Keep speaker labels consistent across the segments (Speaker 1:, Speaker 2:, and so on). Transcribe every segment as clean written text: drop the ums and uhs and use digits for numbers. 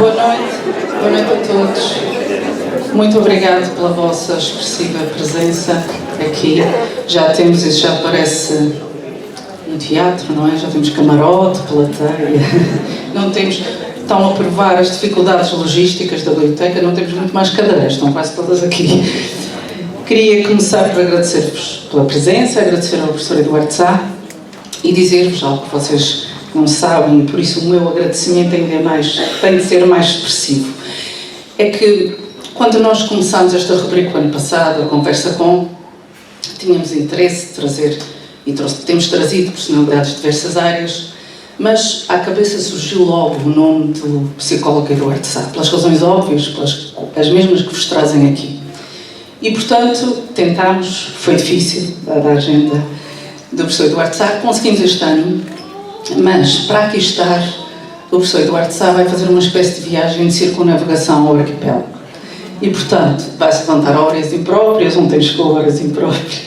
Speaker 1: Boa noite a todos. Muito obrigado pela vossa expressiva presença aqui. Já temos, isso já parece um teatro, não é? Já temos camarote, plateia. Não temos, estão a provar as dificuldades logísticas da biblioteca, não temos muito mais cadeiras, estão quase todas aqui. Queria começar por agradecer-vos pela presença, agradecer ao professor Eduardo Sá e dizer-vos algo que vocês não sabem, e por isso o meu agradecimento ainda é tem de ser mais expressivo. É que quando nós começámos esta rubrica o ano passado, a Conversa Com, tínhamos interesse de trazer, e temos trazido personalidades de diversas áreas, mas à cabeça surgiu logo o nome do psicólogo Eduardo Sá, pelas razões óbvias, as mesmas que vos trazem aqui. E, portanto, tentámos, foi difícil, dada a agenda do professor Eduardo Sá, conseguimos este ano, mas para aqui estar, o professor Eduardo Sá vai fazer uma espécie de viagem de circunnavegação ao arquipélago. E, portanto, vai-se levantar a horas impróprias, ontem chegou a horas impróprias.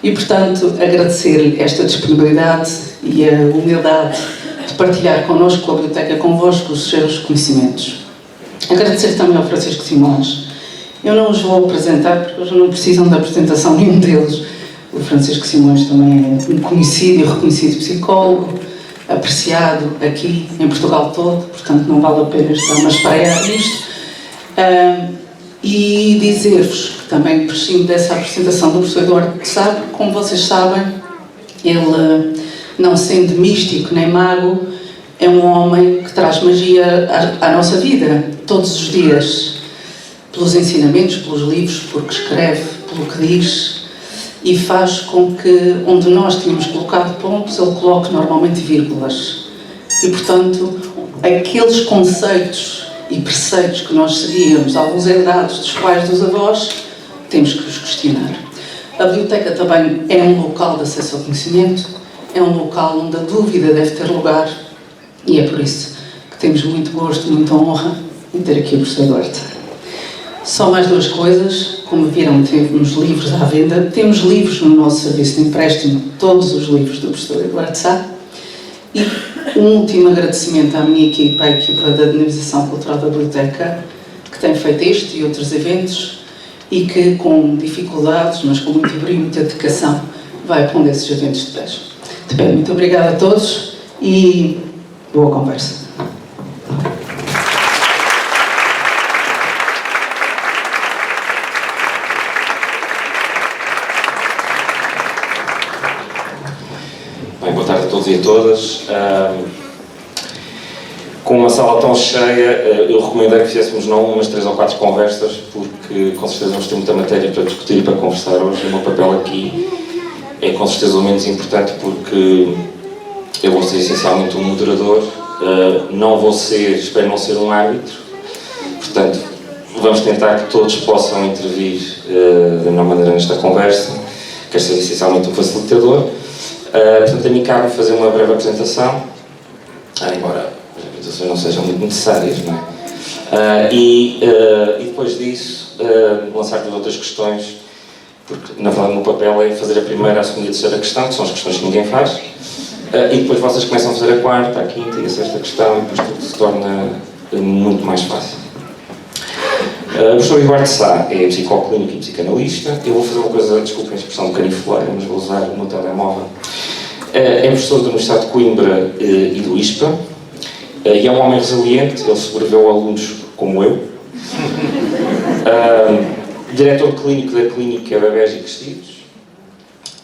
Speaker 1: E, portanto, agradecer-lhe esta disponibilidade e a humildade de partilhar connosco, a biblioteca, convosco, os seus conhecimentos. Agradecer também ao Francisco Simões. Eu não os vou apresentar porque hoje não precisam da apresentação nenhum deles. O Francisco Simões também é um conhecido e reconhecido psicólogo, apreciado aqui em Portugal todo, portanto não vale a pena estar a espalhar isto. E dizer-vos que também prescindo dessa apresentação do professor Eduardo Sá, como vocês sabem, ele, não sendo místico nem mago, é um homem que traz magia à nossa vida, todos os dias. Pelos ensinamentos, pelos livros, porque escreve, pelo que diz, e faz com que, onde nós tínhamos colocado pontos, ele coloque normalmente vírgulas. E, portanto, aqueles conceitos e preceitos que nós seguíamos, alguns herdados dos pais dos avós, temos que os questionar. A biblioteca também é um local de acesso ao conhecimento, é um local onde a dúvida deve ter lugar, e é por isso que temos muito gosto, muita honra em ter aqui o professor Eduardo. Só mais duas coisas, como viram, temos livros à venda, temos livros no nosso serviço de empréstimo, todos os livros do professor Eduardo Sá, e um último agradecimento à minha equipa, à equipa da Dinamização Cultural da Biblioteca, que tem feito este e outros eventos, e que com dificuldades, mas com muito brilho e muita dedicação, vai pondo esses eventos de pé. De pé, muito obrigada a todos e boa conversa.
Speaker 2: E a todas. Com uma sala tão cheia, eu recomendei que fizéssemos não umas 3 ou 4 conversas, porque com certeza vamos ter muita matéria para discutir e para conversar hoje. O meu papel aqui é com certeza o menos importante, porque eu vou ser essencialmente um moderador, não vou ser, espero não ser um árbitro, portanto vamos tentar que todos possam intervir da melhor maneira nesta conversa. Quero ser essencialmente um facilitador. Portanto, a mim cabe fazer uma breve apresentação, embora as apresentações não sejam muito necessárias, não é? E depois disso, lançar duas outras questões, porque na verdade o meu papel é fazer a primeira, a segunda e a terceira questão, que são as questões que ninguém faz, e depois vocês começam a fazer a quarta, a quinta e a sexta questão, e depois tudo se torna muito mais fácil. O professor Eduardo Sá é psicólogo clínico e psicanalista. Eu vou fazer uma coisa, desculpem a expressão canifoleira, mas vou usar o meu telemóvel. É professor da Universidade de Coimbra e do ISPA, e é um homem resiliente, ele sobreviveu a alunos como eu. Diretor clínico da Clínica Bebés e Crescidos,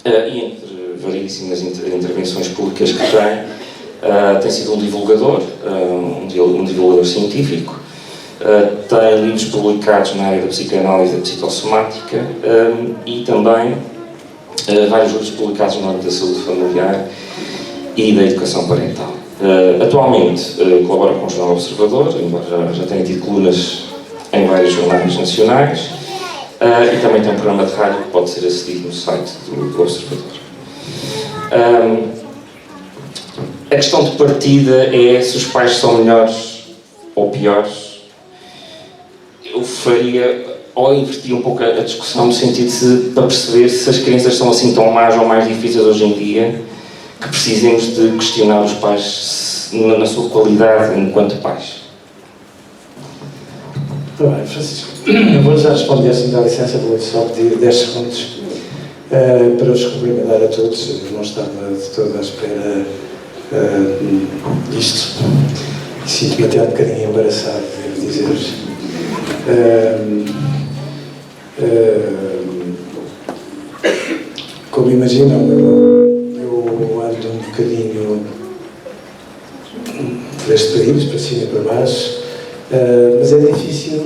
Speaker 2: e entre variedíssimas intervenções públicas que tem sido um divulgador, um divulgador científico. Tem livros publicados na área da psicanálise e da psicossomática e também vários livros publicados no âmbito da saúde familiar e da educação parental. Atualmente colabora com o Jornal Observador, embora já tenha tido colunas em vários jornais nacionais, e também tem um programa de rádio que pode ser acedido no site do Observador. A questão de partida é se os pais são melhores ou piores. Eu faria, ou invertia um pouco a discussão no sentido para perceber se as crianças são assim tão más ou mais difíceis hoje em dia, que precisemos de questionar os pais na sua qualidade enquanto pais.
Speaker 3: Ora bem, Francisco, eu vou já responder, se me dá licença, vou só pedir 10 segundos para os cumprimentar a todos. Eu não estava de toda à espera disto. Sinto-me até um bocadinho embaraçado, devo dizer-vos. Como imaginam, eu ando um bocadinho por este país, para cima e para baixo, mas é difícil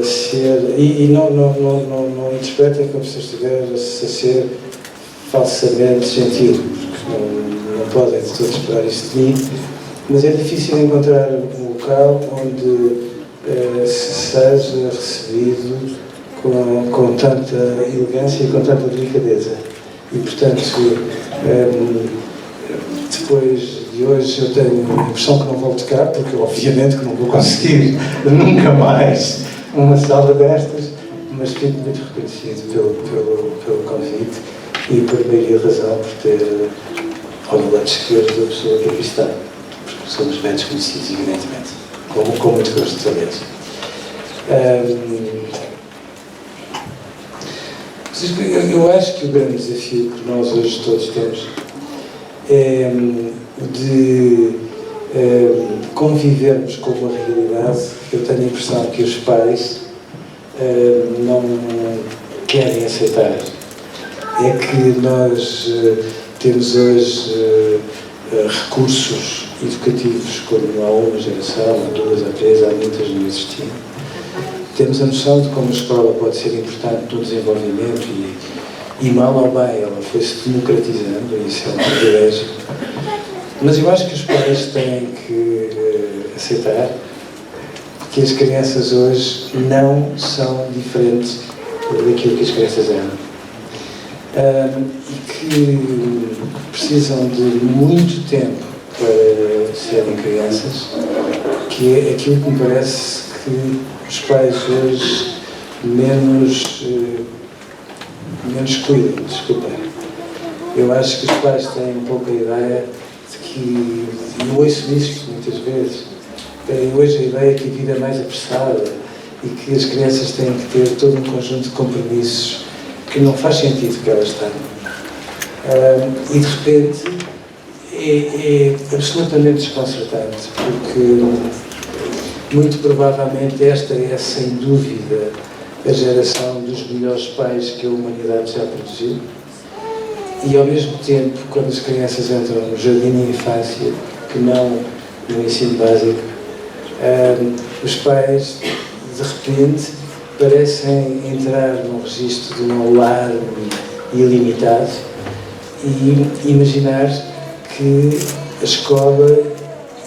Speaker 3: ser, e não interpretem como se eu estivesse a ser falsamente gentil, porque não podem de todo esperar isto de mim, mas é difícil encontrar um local onde se seja recebido com tanta elegância e com tanta delicadeza. E, portanto, depois de hoje eu tenho a impressão que não volto cá, porque obviamente que não vou conseguir nunca mais uma sala destas, mas fico muito reconhecido pelo convite e por meia razão por ter ao meu lado esquerdo a pessoa que aqui está, porque somos bem desconhecidos, evidentemente, com muito gosto, aliás. Eu acho que o grande desafio que nós hoje todos temos é de convivermos com uma realidade que eu tenho a impressão que os pais não querem aceitar. É que nós temos hoje recursos educativos como há uma geração, há duas, há três, há muitas não existiam. Temos a noção de como a escola pode ser importante no desenvolvimento e mal ou bem ela foi-se democratizando, e isso é um privilégio. Mas eu acho que os pais têm que aceitar que as crianças hoje não são diferentes daquilo que as crianças eram. E que precisam de muito tempo para serem crianças, que é aquilo que me parece que os pais hoje menos cuidam, desculpem. Eu acho que os pais têm um pouco a ideia de que, eu ouço isto muitas vezes, têm hoje a ideia que a vida é mais apressada e que as crianças têm que ter todo um conjunto de compromissos que não faz sentido que elas tenham. E de repente é absolutamente desconcertante, porque muito provavelmente esta é, sem dúvida, a geração dos melhores pais que a humanidade já produziu. E, ao mesmo tempo, quando as crianças entram no jardim de infância, que não no ensino básico, os pais, de repente, parecem entrar num registro de um alarme ilimitado e imaginar que a escola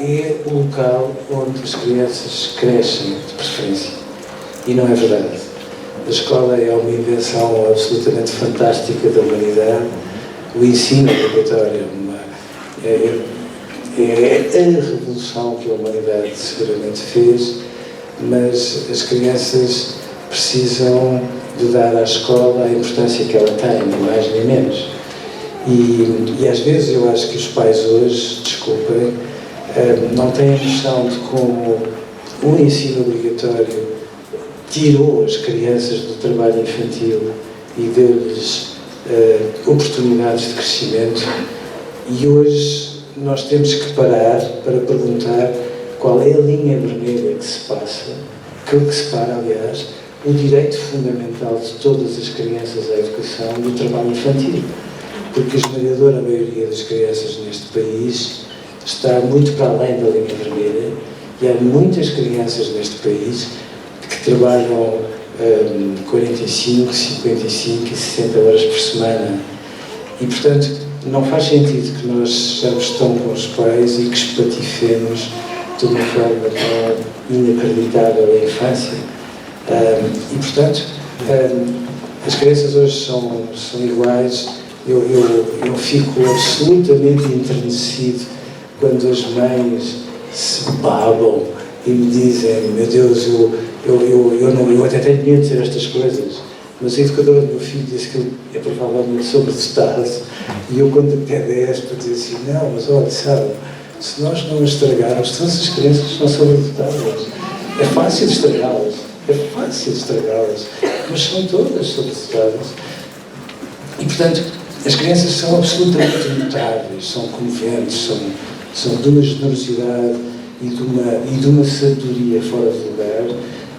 Speaker 3: é o local onde as crianças crescem, de preferência. E não é verdade. A escola é uma invenção absolutamente fantástica da humanidade. O ensino obrigatório é a revolução que a humanidade seguramente fez, mas as crianças precisam de dar à escola a importância que ela tem, nem mais nem menos. E às vezes eu acho que os pais hoje, desculpem, não têm a noção de como o ensino obrigatório tirou as crianças do trabalho infantil e deu-lhes oportunidades de crescimento. E hoje nós temos que parar para perguntar qual é a linha vermelha que se passa, que separa, aliás, o direito fundamental de todas as crianças à educação do trabalho infantil. Porque a esmagadora maioria das crianças neste país está muito para além da linha vermelha e há muitas crianças neste país que trabalham 45, 55 e 60 horas por semana. E, portanto, não faz sentido que nós sejamos tão bons pais e que espatifemos de uma forma tão inacreditável a infância. E, portanto, as crianças hoje são iguais. Eu fico absolutamente enternecido quando as mães se babam e me dizem: meu Deus, eu até tenho medo de dizer estas coisas, mas a educadora do meu filho disse que ele é provavelmente sobredotado, e eu quando até 10 para dizer assim: não, mas olha, sabe, se nós não as estragarmos, todas as crianças são sobredotadas. É fácil estragá-las, mas são todas solicitadas. E, portanto, as crianças são absolutamente notáveis, são comoventes, são de uma generosidade e de uma sabedoria fora de lugar,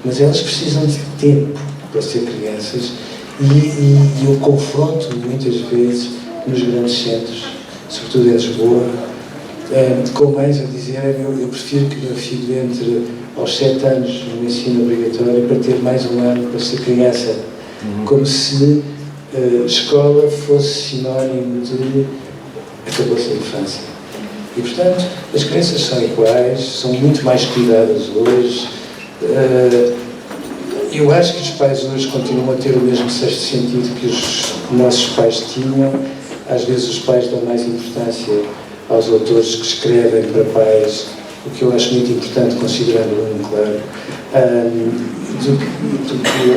Speaker 3: mas elas precisam de tempo para ser crianças e eu confronto muitas vezes nos grandes centros, sobretudo em Lisboa, com mães a dizer eu prefiro que o meu filho entre aos 7 anos no ensino obrigatório para ter mais um ano para ser criança, como se escola fosse sinónimo de acabou-se a infância. E, portanto, as crianças são iguais, são muito mais cuidadas hoje. Eu acho que os pais hoje continuam a ter o mesmo sexto sentido que os nossos pais tinham. Às vezes os pais dão mais importância aos autores que escrevem para pais, o que eu acho muito importante, considerando o aluno, claro,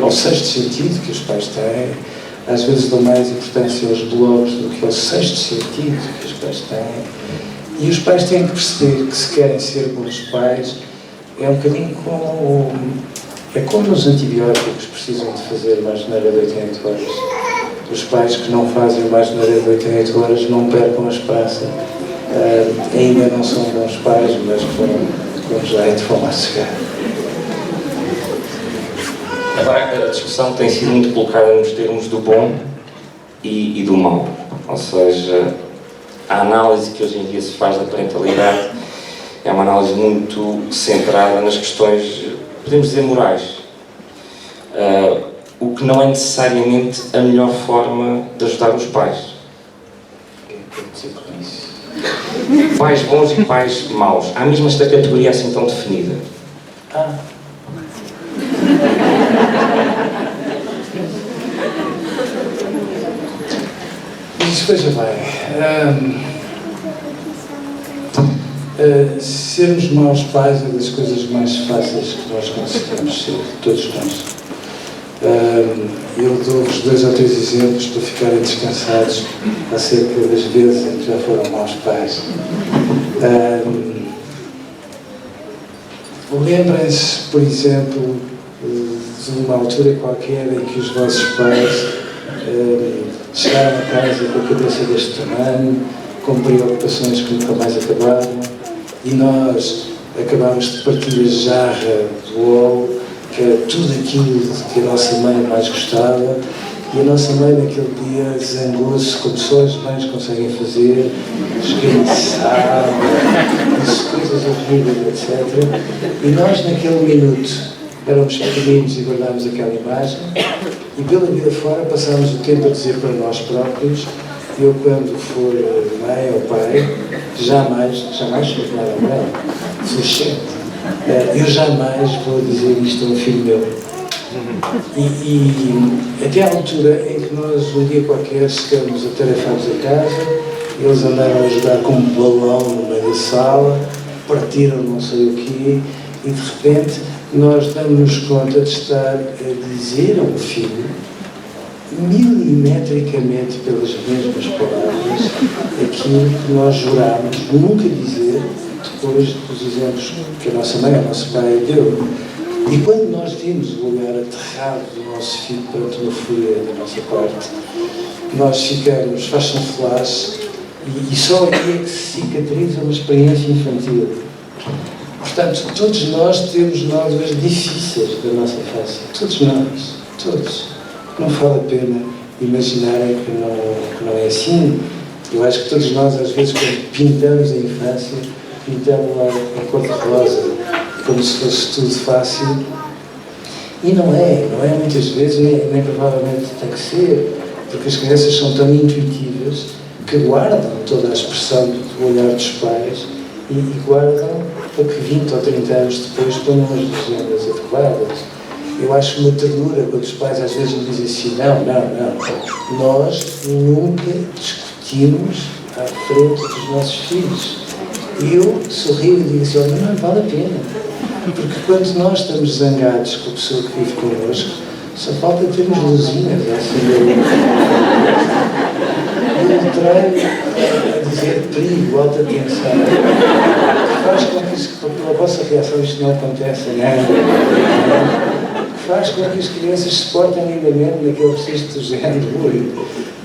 Speaker 3: ao sexto sentido que os pais têm. Às vezes dão mais importância aos blogs do que ao sexto sentido que os pais têm. E os pais têm que perceber que se querem ser bons pais, é um bocadinho como... É como os antibióticos precisam de fazer uma geneira de 8 em 8 horas. Os pais que não fazem uma geneira de 8 em 8 horas não percam a esperança. Ainda não são bons pais, mas com jeito vão lá chegar.
Speaker 2: Agora, a discussão tem sido muito colocada nos termos do bom e do mau. Ou seja, a análise que hoje em dia se faz da parentalidade é uma análise muito centrada nas questões, podemos dizer, morais. O que não é necessariamente a melhor forma de ajudar os pais. Pais bons e pais maus. Há mesmo esta categoria assim tão definida.
Speaker 3: Mas veja bem, sermos maus pais é das coisas mais fáceis que nós conseguimos ser, todos nós. Eu dou-vos 2 ou 3 exemplos para ficarem descansados acerca das vezes em que já foram maus pais. Lembrem-se, por exemplo, de uma altura qualquer em que os vossos pais chegaram a casa com a cabeça deste tamanho, com preocupações que nunca mais acabavam, e nós acabámos de partir a jarra do olo, que era tudo aquilo que a nossa mãe mais gostava, e a nossa mãe naquele dia zangou-se, como só as mães conseguem fazer, esganiçava, disse coisas horríveis, etc. E nós naquele minuto éramos pequeninos e guardámos aquela imagem, e pela vida fora passámos o tempo a dizer para nós próprios: eu quando for mãe ou pai, jamais sou nada mãe, sou chefe. Eu jamais vou dizer isto a um filho meu. E até à altura em que nós, um dia qualquer, chegamos atarefados a casa, eles andaram a jogar com um balão no meio da sala, partiram não sei o quê, e de repente nós damos-nos conta de estar a dizer a um filho, milimetricamente pelas mesmas palavras, aquilo que nós jurámos nunca dizer depois dos exemplos que a nossa mãe, o nosso pai deu. E quando nós vimos o olhar aterrado do nosso filho perante uma fúria da nossa parte, nós ficamos, faz-se um flash, e só aqui é que se cicatriza uma experiência infantil. Portanto, todos nós temos nódoas difíceis da nossa infância. Todos nós. Todos. Não vale a pena imaginarem que não é assim. Eu acho que todos nós, às vezes, quando pintamos a infância, pintamos-la em cor-de-rosa, como se fosse tudo fácil. E não é muitas vezes, nem provavelmente tem que ser, porque as crianças são tão intuitivas que guardam toda a expressão do olhar dos pais e guardam para que 20 ou 30 anos depois tomam as legendas adequadas. Eu acho uma ternura quando os pais às vezes me dizem assim: não, nós nunca discutimos à frente dos nossos filhos. E eu sorrio e digo assim: olha, não vale a pena. Porque quando nós estamos zangados com a pessoa que vive connosco, só falta termos luzinhas a acender. contrário a dizer perigo, alta tensão, que faz com que, pela vossa reação, isto não acontece em nada, que faz com que as crianças se portem lindamente naquele registro do género.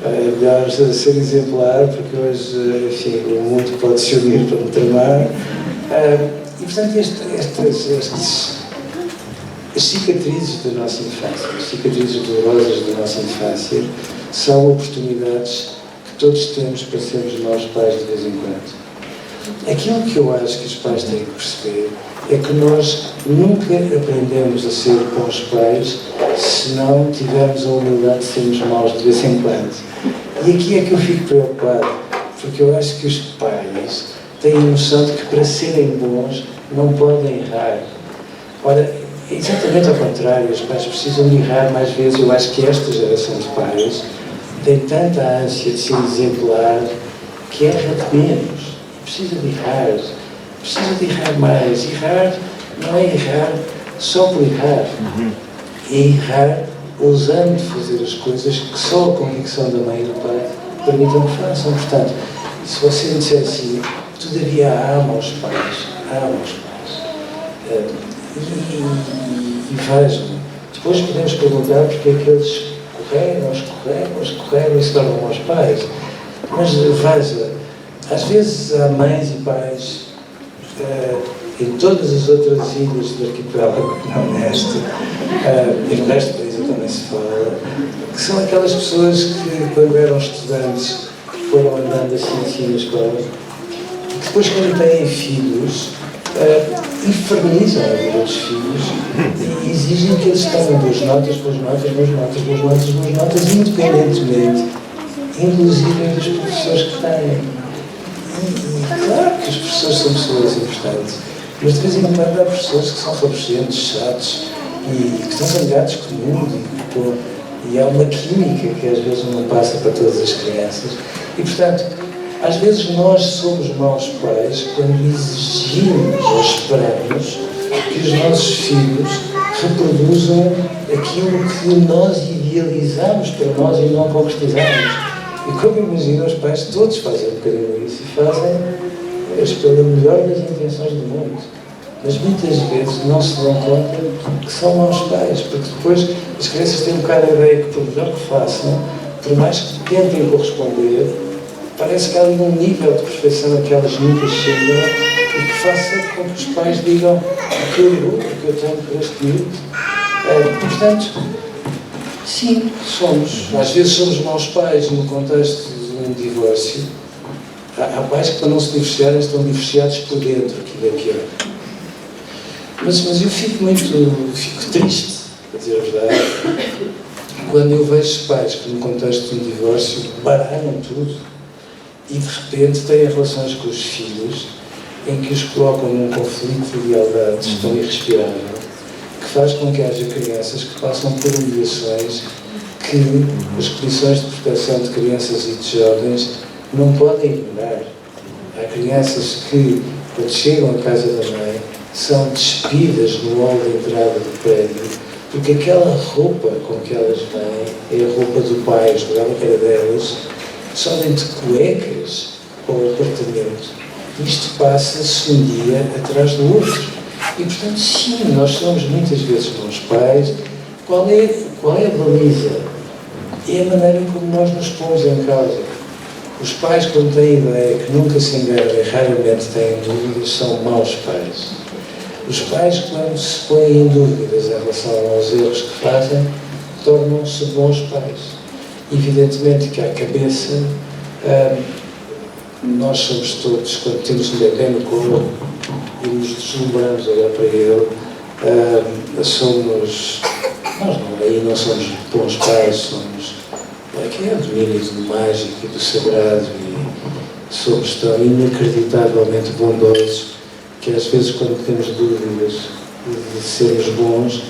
Speaker 3: Melhor ser exemplar, porque hoje, enfim, o mundo pode se unir para me tramar. E, portanto, as cicatrizes da nossa infância, as cicatrizes dolorosas da nossa infância, são oportunidades que todos temos para sermos nós pais de vez em quando. Aquilo que eu acho que os pais têm que perceber é que nós nunca aprendemos a ser bons pais se não tivermos a humildade de sermos maus de vez em quando. E aqui é que eu fico preocupado, porque eu acho que os pais têm a noção de que para serem bons não podem errar. Ora, é exatamente ao contrário, os pais precisam de errar mais vezes. Eu acho que esta geração de pais tem tanta ânsia de ser exemplar que erra de menos. Precisa de errar mais. Errar não é errar só por errar, é errar ousando fazer as coisas que só a convicção da mãe e do pai permitam que façam. Portanto, se você me disser assim, todavia ama os pais, e vejam, depois podemos perguntar porque é que eles escorregam e se tornam maus pais. Mas veja, às vezes há mães e pais em todas as outras ilhas do arquipélago, não neste, e no resto do país também se fala, que são aquelas pessoas que, quando eram estudantes, foram andando assim na escola, e que depois, quando têm filhos, infernizam a vida dos filhos e exigem que eles tenham boas notas, independentemente, inclusive dos professores que têm. E claro que os professores são pessoas importantes, mas de vez em quando há professores que são fabricentes, chatos e que estão zangados com o mundo e há uma química que às vezes não passa para todas as crianças. E portanto, às vezes nós somos maus pais quando exigimos ou esperamos que os nossos filhos reproduzam aquilo que nós idealizamos para nós e não concretizamos. E como imagino, os pais todos fazem um bocadinho isso e fazem pela melhor das intenções do mundo. Mas muitas vezes não se dão conta que são maus pais, porque depois as crianças têm um bocado a ideia que, por melhor que façam, por mais que tentem corresponder, parece que há ali um nível de perfeição a que elas nunca chegam e que faça com que os pais digam o que eu tenho por este miúdo. Portanto, sim, somos. Às vezes somos maus pais no contexto de um divórcio. Há pais que, para não se divorciarem, estão divorciados por dentro, aquilo é pior. Mas eu fico triste, para dizer a verdade, quando eu vejo pais que, no contexto de um divórcio, baralham tudo e, de repente, têm relações com os filhos em que os colocam num conflito de lealdades tão irrespirável que faz com que haja crianças que passam por humilhações que as comissões de proteção de crianças e de jovens não podem ignorar. Há crianças que, quando chegam à casa da mãe, são despidas no hall de entrada do prédio, porque aquela roupa com que elas vêm é a roupa do pai, jogava que era delas, sobem de cuecas para o apartamento. Isto passa-se um dia atrás do outro. E, portanto, sim, nós somos muitas vezes bons pais. Qual é a baliza? É a maneira como nós nos pomos em causa. Os pais, quando têm ideia que nunca se enganam e raramente têm dúvidas, são maus pais. Os pais, quando se põem em dúvidas em relação aos erros que fazem, tornam-se bons pais. Evidentemente que à cabeça, nós somos todos, quando temos um bebê no colo e nos deslumbramos a olhar para ele, aí não somos bons pais, somos que é o domínio do mágico e do sagrado, e somos tão inacreditavelmente bondosos que às vezes, quando temos dúvidas de sermos bons,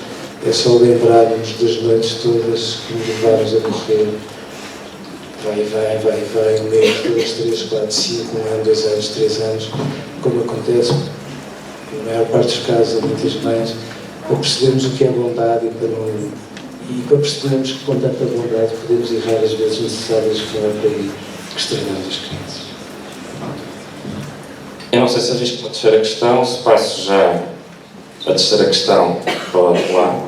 Speaker 3: é só lembrarmos das noites todas que nos levámos a morrer. Vai, 1 mês, 2, 3, 4, 5, 1 ano, 2 anos, 3 anos, como acontece na maior parte dos casos a muitas mães, para percebermos o que é bondade e para percebermos que com tanta bondade podemos errar as vezes necessárias que não é para aí. que extraímos das crianças.
Speaker 2: Eu não sei se arrisco uma terceira questão, se passo já a terceira questão para o lado de lá.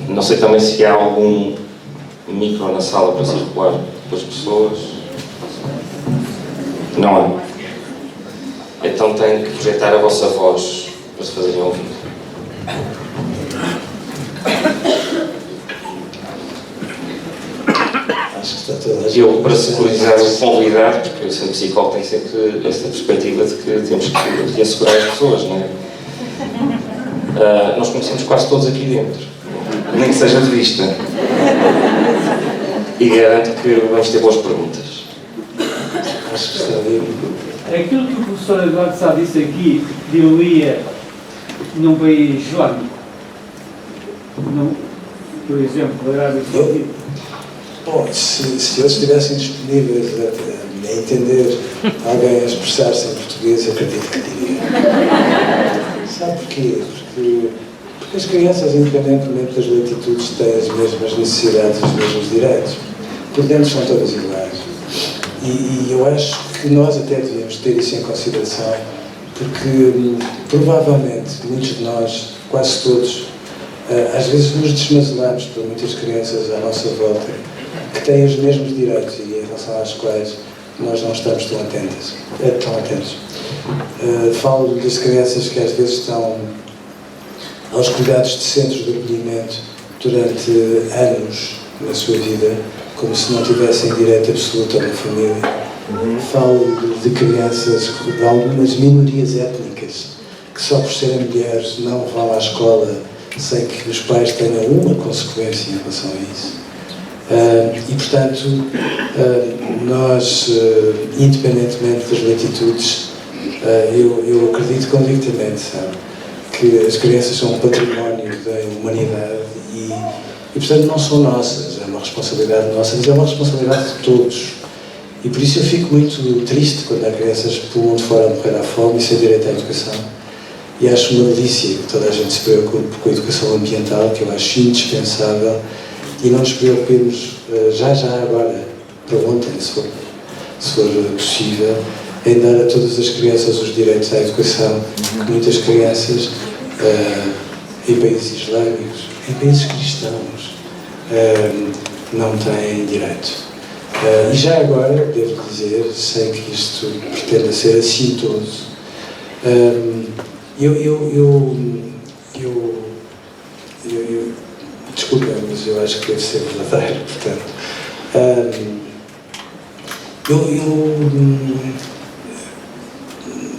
Speaker 2: Não sei também se há algum micro na sala para circular pelas pessoas. Não há. Então tenho que projetar a vossa voz para se fazerem ouvir.
Speaker 3: Acho que está toda a gente.
Speaker 2: Eu, para secularizar o convidado, porque eu sendo psicólogo tenho sempre essa perspectiva de que temos que assegurar as pessoas, não é? Nós conhecemos quase todos aqui dentro, nem que seja de vista. E garanto que vamos ter boas perguntas.
Speaker 3: Acho que está ali.
Speaker 4: Aquilo que o professor Eduardo Sá disse aqui, de eu ia num país islâmico, por exemplo, da Arábia Saudita.
Speaker 3: Bom, se eles estivessem disponíveis a entender alguém a expressar-se em português, eu acredito que diria. Sabe porquê? Porque as crianças, independentemente das latitudes, têm as mesmas necessidades e os mesmos direitos. Por dentro são todas iguais. E eu acho que nós até devíamos ter isso em consideração, porque provavelmente muitos de nós, quase todos, às vezes nos desmazelamos por muitas crianças à nossa volta que têm os mesmos direitos e em relação às quais nós não estamos tão atentos. Falo das crianças que às vezes estão aos cuidados de centros de acolhimento durante anos na sua vida, como se não tivessem direito absoluto a uma família. Falo de crianças de algumas minorias étnicas que só por serem mulheres não vão à escola sem que os pais tenham uma consequência em relação a isso. E, portanto, nós, independentemente das latitudes, eu acredito convictamente, sabe, que as crianças são um património da humanidade e, portanto, não são nossas, é uma responsabilidade nossa, mas é uma responsabilidade de todos. E por isso eu fico muito triste quando há crianças que pulam de fora a morrer à fome e sem direito à educação. E acho uma delícia que toda a gente se preocupe com a educação ambiental, que eu acho indispensável, e não nos preocupemos já agora, para ontem, se for possível, em dar a todas as crianças os direitos à educação, que muitas crianças em países islâmicos, em países cristãos, não têm direito. E já agora, devo dizer, sem que isto pretenda ser assintoso, desculpa, mas eu acho que deve ser verdadeiro, portanto.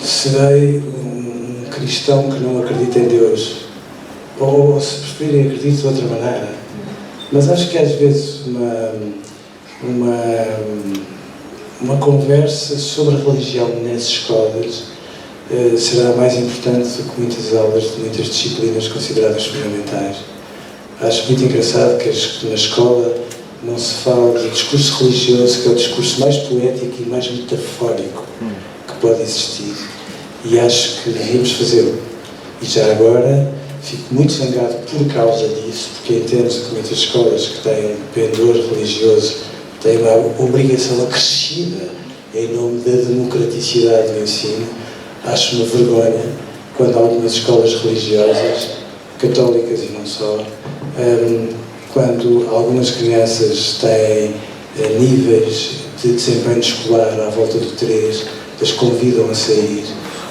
Speaker 3: Serei um cristão que não acredita em Deus, ou se preferirem, acredito de outra maneira, mas acho que às vezes uma conversa sobre a religião nas escolas será mais importante do que muitas aulas de muitas disciplinas consideradas fundamentais. Acho muito engraçado que na escola não se fala de discurso religioso, que é o discurso mais poético e mais metafórico que pode existir. E acho que devíamos fazê-lo. E já agora fico muito zangado por causa disso, porque entendo que muitas escolas que têm um pendor religioso têm uma obrigação acrescida em nome da democraticidade do ensino. Acho uma vergonha quando algumas escolas religiosas, católicas e não só, quando algumas crianças têm níveis de desempenho escolar à volta do 3, as convidam a sair,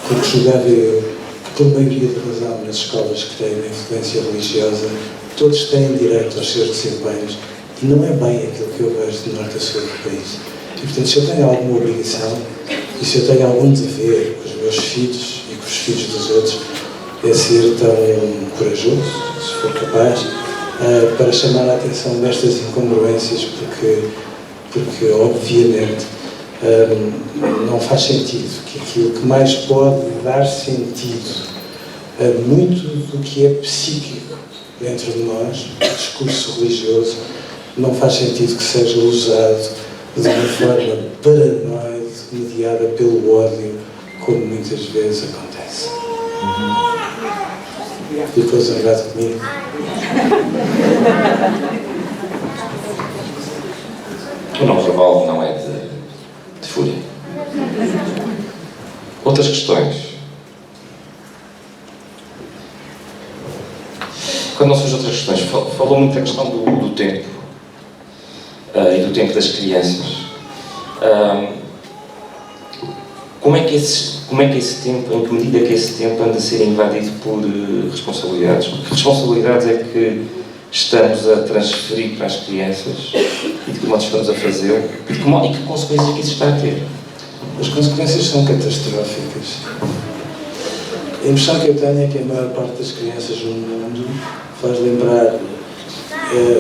Speaker 3: porque julgava eu que, por maioria de razão, nas escolas que têm uma influência religiosa, todos têm direito aos seus desempenhos, e não é bem aquilo que eu vejo de norte a sul do país. E, portanto, se eu tenho alguma obrigação, e se eu tenho algum dever com os meus filhos e com os filhos dos outros, é ser tão corajoso, se for capaz, para chamar a atenção destas incongruências, porque obviamente, não faz sentido que aquilo que mais pode dar sentido a muito do que é psíquico dentro de nós, o discurso religioso, não faz sentido que seja usado de uma forma paranoide, mediada pelo ódio, como muitas vezes acontece. Ficou zangado comigo?
Speaker 2: O não verbal não é de fúria. Outras questões? Quando não surgem outras questões, falou muito da questão do tempo e do tempo das crianças. Como é que esse tempo, em que medida é que esse tempo anda a ser invadido por responsabilidades? Que responsabilidades é que estamos a transferir para as crianças e de que modo estamos a fazê-lo e que consequências é que isso está a ter?
Speaker 3: As consequências são catastróficas. A impressão que eu tenho é que a maior parte das crianças no mundo faz lembrar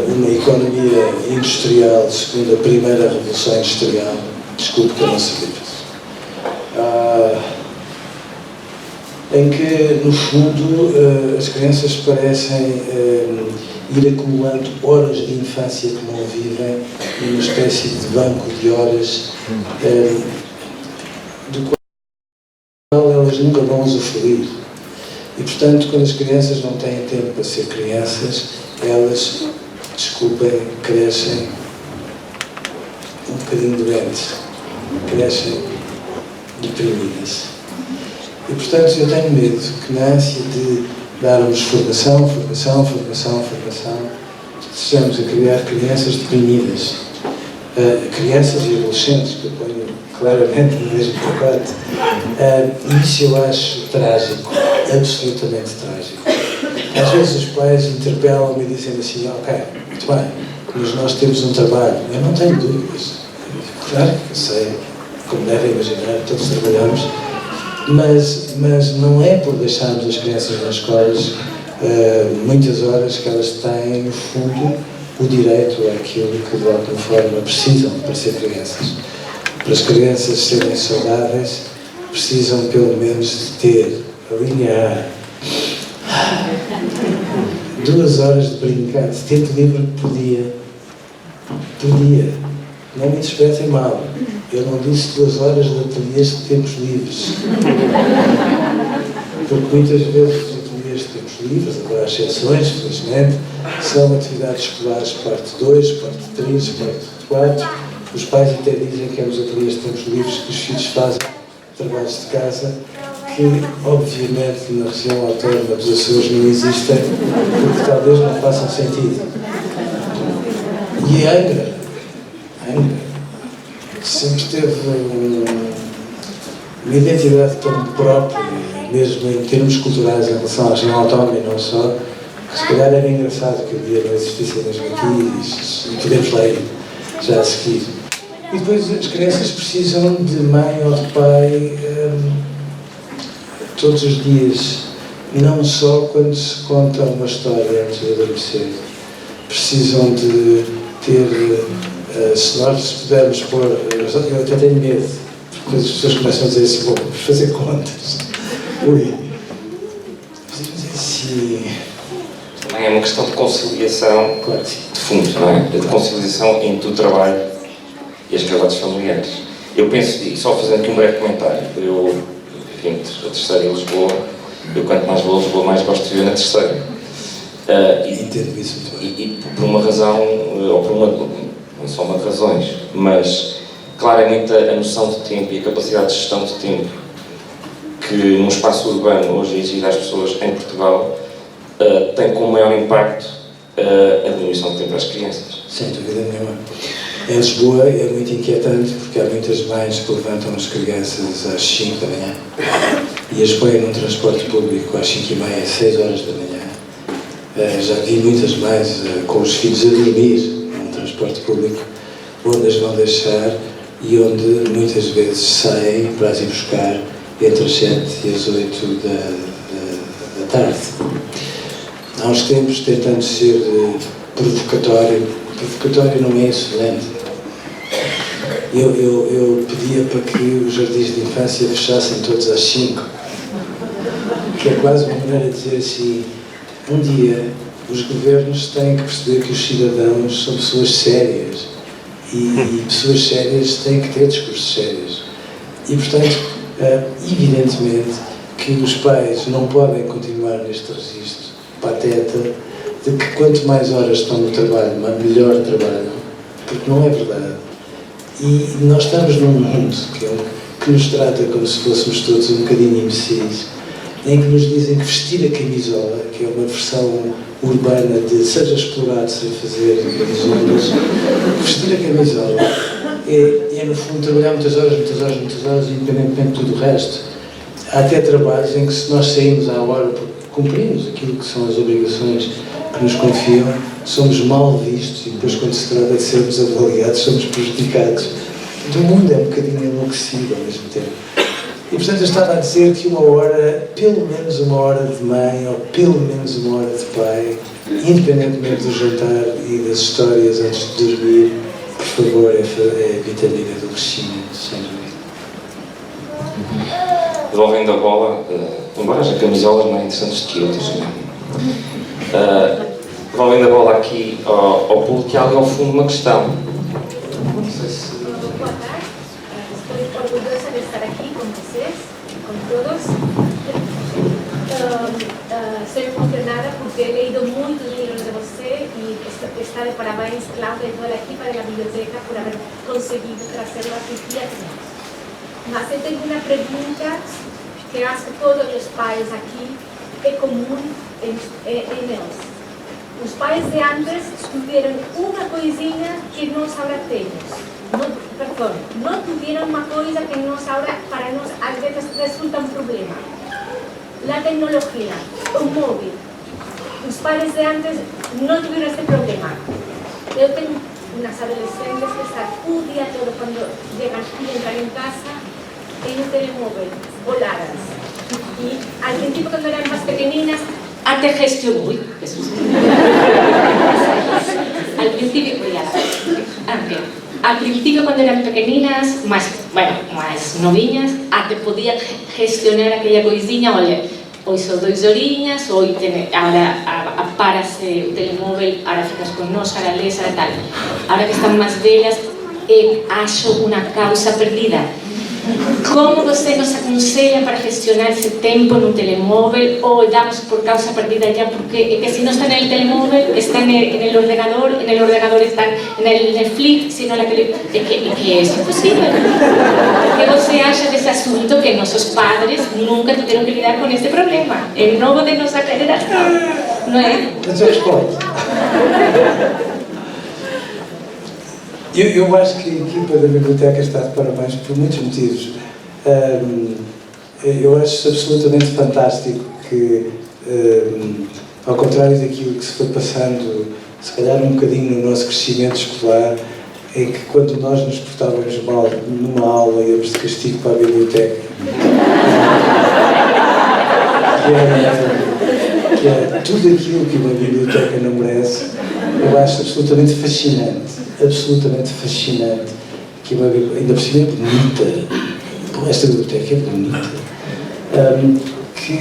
Speaker 3: uma economia industrial segundo a primeira revolução industrial. Desculpe que eu não sabia disso. Em que, no fundo, as crianças parecem ir acumulando horas de infância que não vivem numa espécie de banco de horas do qual elas nunca vão usufruir. E, portanto, quando as crianças não têm tempo para ser crianças, elas, desculpem, crescem um bocadinho doentes, crescem deprimidas. E, portanto, eu tenho medo que na ânsia de darmos formação, estejamos a criar crianças deprimidas. Crianças e adolescentes, que eu ponho claramente no mesmo pacote. Isso eu acho trágico, absolutamente trágico. Às vezes os pais interpelam-me e dizem assim, ok, muito bem, mas nós temos um trabalho. Eu não tenho dúvidas. Claro que eu sei, como devem imaginar, todos trabalhamos, mas não é por deixarmos as crianças nas escolas muitas horas que elas têm, no fundo, o direito àquilo que de alguma forma precisam para ser crianças. Para as crianças serem saudáveis, precisam pelo menos de ter a linha A, 2 horas de brincar, de tempo livre por dia. Não me interpretem mal. Eu não disse 2 horas de ateliês de tempos livres. Porque muitas vezes os ateliês de tempos livres, agora há exceções, felizmente, são atividades escolares parte 2, parte 3, parte 4. Os pais até dizem que é os ateliês de tempos livres que os filhos fazem trabalhos de casa, que obviamente na região autónoma dos Açores não existem, porque talvez não façam sentido. E Angra, sempre teve uma identidade tão própria, mesmo em termos culturais em relação à região autónoma e não só, que se calhar era engraçado que o dia não existisse mesmo aqui e podemos lá ir já a seguir. E depois as crianças precisam de mãe ou de pai todos os dias, não só quando se conta uma história antes de adormecer. Precisam de ter, se nós pudermos pôr, eu até tenho medo, porque as pessoas começam a dizer assim, bom, vamos fazer contas. Ui, mas assim...
Speaker 2: Também é uma questão de conciliação,
Speaker 3: claro,
Speaker 2: de fundo, não é? De conciliação entre o trabalho e as atividades familiares. Eu penso, e só fazendo aqui um breve comentário, eu vim a terceira em Lisboa, eu quanto mais vou a Lisboa, mais gosto de viver na terceira.
Speaker 3: Entendo isso muito bem.
Speaker 2: E por uma razão, ou por uma, não só uma de razões, mas claramente a noção de tempo e a capacidade de gestão de tempo que num espaço urbano hoje é exigida às pessoas em Portugal tem como maior impacto a diminuição de tempo às crianças.
Speaker 3: Sem dúvida nenhuma. Em Lisboa é muito inquietante porque há muitas mães que levantam as crianças às 5 da manhã e as põem num transporte público às 5h30, 6 horas da manhã. Já vi muitas mães com os filhos a dormir num transporte público onde as vão deixar e onde muitas vezes saem para as ir buscar entre as 7 e as 8 da tarde. Há uns tempos, tentando ser provocatório não é insolente. Eu pedia para que os jardins de infância fechassem todos às 5, que é quase uma maneira de dizer assim, um dia os governos têm que perceber que os cidadãos são pessoas sérias e pessoas sérias têm que ter discursos sérios. E, portanto, evidentemente que os pais não podem continuar neste registro pateta de que quanto mais horas estão no trabalho, melhor trabalham, porque não é verdade. E nós estamos num mundo que nos trata como se fôssemos todos um bocadinho imbecis, em que nos dizem que vestir a camisola, que é uma versão urbana de seja explorado sem fazer ondas, vestir a camisola é no fundo trabalhar muitas horas, independentemente de tudo o resto. Há até trabalhos em que, se nós saímos à hora porque cumprimos aquilo que são as obrigações que nos confiam, somos mal vistos, e depois, quando se trata de sermos avaliados, somos prejudicados. O mundo é um bocadinho enlouquecido ao mesmo tempo. E, portanto, eu estava a dizer que uma hora, pelo menos uma hora de mãe, ou pelo menos uma hora de pai, independentemente do jantar e das histórias antes de dormir, por favor, é a vitamina do crescimento, sem dúvida.
Speaker 2: Devolvendo a bola, embora as camisolas não é interessantes que outras, devolvendo a bola aqui ao público, que há ali ao fundo uma questão. Não sei se...
Speaker 5: Boa tarde, estou orgulhosa de estar aqui com vocês, com todos. Estou emocionada porque he leído muitos livros de você e está de parabéns, Cláudia, e toda a equipa da biblioteca por haber conseguido trazê-lo aqui a todos. Mas eu tenho uma pergunta que acho que todos os pais aqui é comum em eles. Os pais de antes tiveram uma coisinha que nós agora temos. Não tiveram uma coisa que nós agora, para nós, às vezes resulta um problema. A tecnologia, o móvel. Os pais de antes não tiveram esse problema. Eu tenho unas adolescentes que están un día todo cuando llegan y entran en casa en un telemóvil, voladas. Y al principio cuando eran más pequeñinas,
Speaker 6: ante gestión, uy, Jesús. Al principio cuando eran pequeninas, más noviñas, até podían gestionar aquella coisinha, olha, hoy son 2 horiñas, hoy ahora apárase o telemóvil, ahora ficas con nós, ahora lees, ahora tal. Ahora que están máis vellas, acho unha causa perdida. Como você nos aconsella para gestionar ese tempo no telemóvil ou damos por causa perdida ya? Porque que si no está en el telemóvil, está en el ordenador está en el Netflix, si no la película, que es imposible. ¿Qué você acha desse asunto que nosos padres nunca tuvieron que lidar con este problema? El novo de nosa generación, não é?
Speaker 3: Mas eu respondo. Eu acho que a equipa da biblioteca está de parabéns por muitos motivos. Eu acho absolutamente fantástico que, ao contrário daquilo que se foi passando, se calhar um bocadinho no nosso crescimento escolar, em que quando nós nos portávamos mal numa aula íamos de castigo para a biblioteca, que é tudo aquilo que uma biblioteca não merece, eu acho absolutamente fascinante. Absolutamente fascinante, que ainda por cima é bonita. Esta biblioteca é bonita. Que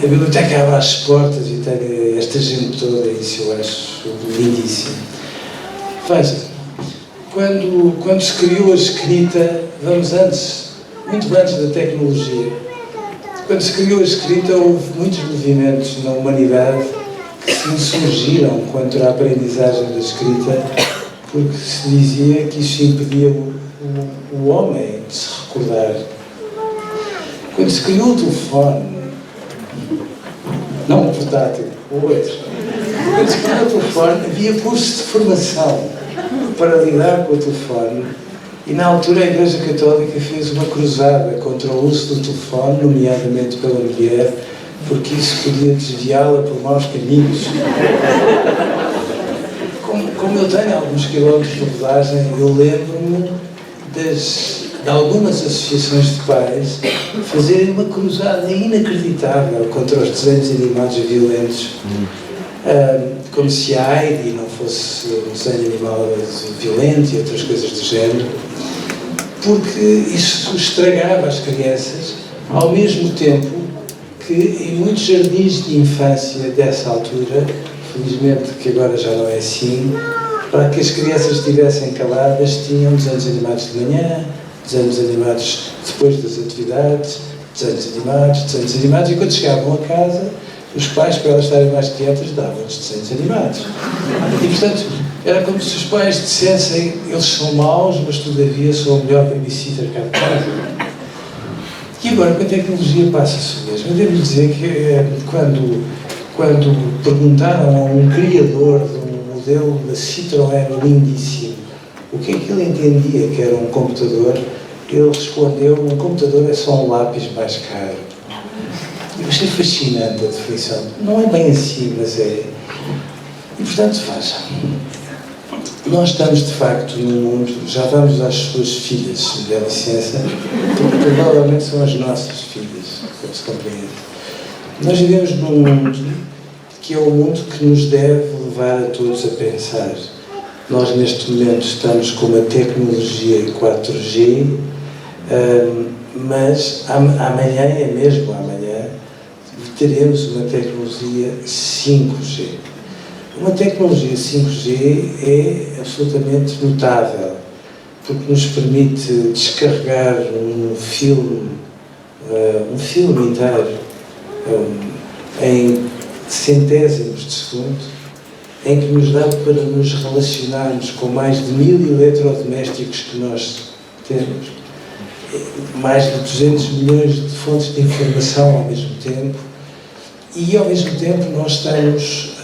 Speaker 3: a biblioteca abre as portas e tem esta gente toda, isso eu acho lindíssimo. Veja, quando se criou a escrita, vamos antes, muito antes da tecnologia, quando se criou a escrita houve muitos movimentos na humanidade que se insurgiram contra a aprendizagem da escrita, porque se dizia que isso impedia o homem de se recordar. Quando se criou o telefone, não o portátil, o outro, quando se criou o telefone, havia cursos de formação para lidar com o telefone, e na altura a Igreja Católica fez uma cruzada contra o uso do telefone, nomeadamente pela mulher, porque isso podia desviá-la por maus caminhos. Como eu tenho alguns quilómetros de rodagem, eu lembro-me de algumas associações de pais fazerem uma cruzada inacreditável contra os desenhos animados violentos. Como se a Heidi não fosse um desenho animal violento e outras coisas do género, porque isso estragava as crianças, ao mesmo tempo que em muitos jardins de infância dessa altura, felizmente que agora já não é assim, para que as crianças estivessem caladas, tinham desenhos animados de manhã, desenhos animados depois das atividades, desenhos animados, e quando chegavam a casa, os pais, para elas estarem mais quietas, davam-lhes desenhos animados. E, portanto, Era como se os pais dissessem: eles são maus, mas todavia são o melhor babysitter cá de casa. E agora, com a tecnologia, passa-se o mesmo. Eu devo dizer que quando perguntaram a um criador de um modelo da Citroën lindíssimo o que é que ele entendia que era um computador, ele respondeu: um computador é só um lápis mais caro. Eu achei fascinante a definição. Não é bem assim, mas é. E portanto, vejam, nós estamos de facto num mundo, já vamos às suas filhas, se me der licença, porque provavelmente são as nossas filhas, como se compreende. Nós vivemos num mundo que é o mundo que nos deve levar a todos a pensar. Nós neste momento estamos com uma tecnologia 4G, mas amanhã, é mesmo amanhã, teremos uma tecnologia 5G. Uma tecnologia 5G é absolutamente notável, porque nos permite descarregar um filme inteiro, em centésimos de segundo, em que nos dá para nos relacionarmos com mais de 1000 eletrodomésticos que nós temos, mais de 200 milhões de fontes de informação ao mesmo tempo, e ao mesmo tempo nós estamos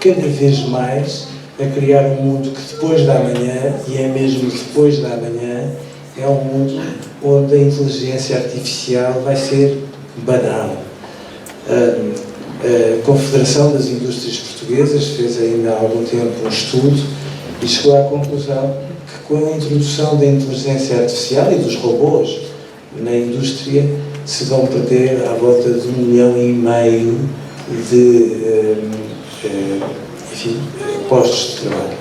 Speaker 3: cada vez mais a criar um mundo que depois da manhã, e é mesmo depois da manhã, é um mundo onde a inteligência artificial vai ser banal. A Confederação das Indústrias Portuguesas fez ainda há algum tempo um estudo e chegou à conclusão que com a introdução da inteligência artificial e dos robôs na indústria se vão perder à volta de 1,5 milhão de postos de trabalho.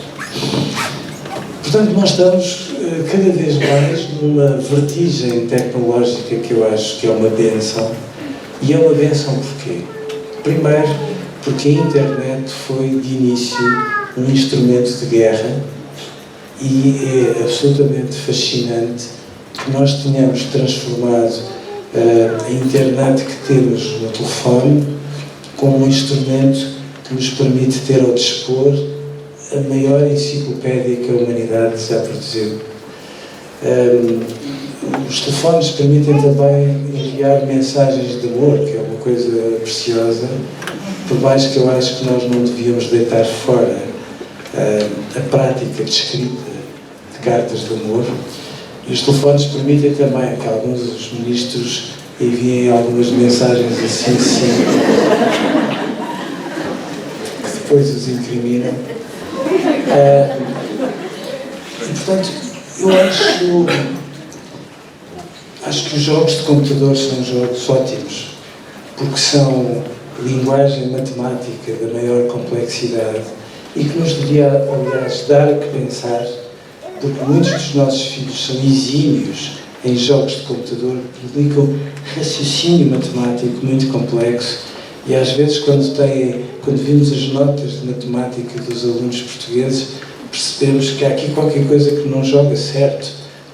Speaker 3: Portanto, nós estamos cada vez mais numa vertigem tecnológica que eu acho que é uma bênção. E é uma bênção porquê? Primeiro, porque a internet foi de início um instrumento de guerra e é absolutamente fascinante que nós tenhamos transformado a internet que temos no telefone como um instrumento que nos permite ter ao dispor a maior enciclopédia que a humanidade já produziu. Os telefones permitem também enviar mensagens de amor, que é uma coisa preciosa, por mais que eu acho que nós não devíamos deitar fora a prática de escrita de cartas de amor. E os telefones permitem também que alguns dos ministros enviem algumas mensagens assim, que depois os incriminam. E, portanto, eu acho que os jogos de computador são jogos ótimos, porque são linguagem matemática da maior complexidade e que nos devia, aliás, dar a que pensar, porque muitos dos nossos filhos são exímios em jogos de computador, que implicam raciocínio matemático muito complexo e às vezes quando vimos as notas de matemática dos alunos portugueses, percebemos que há aqui qualquer coisa que não joga certo,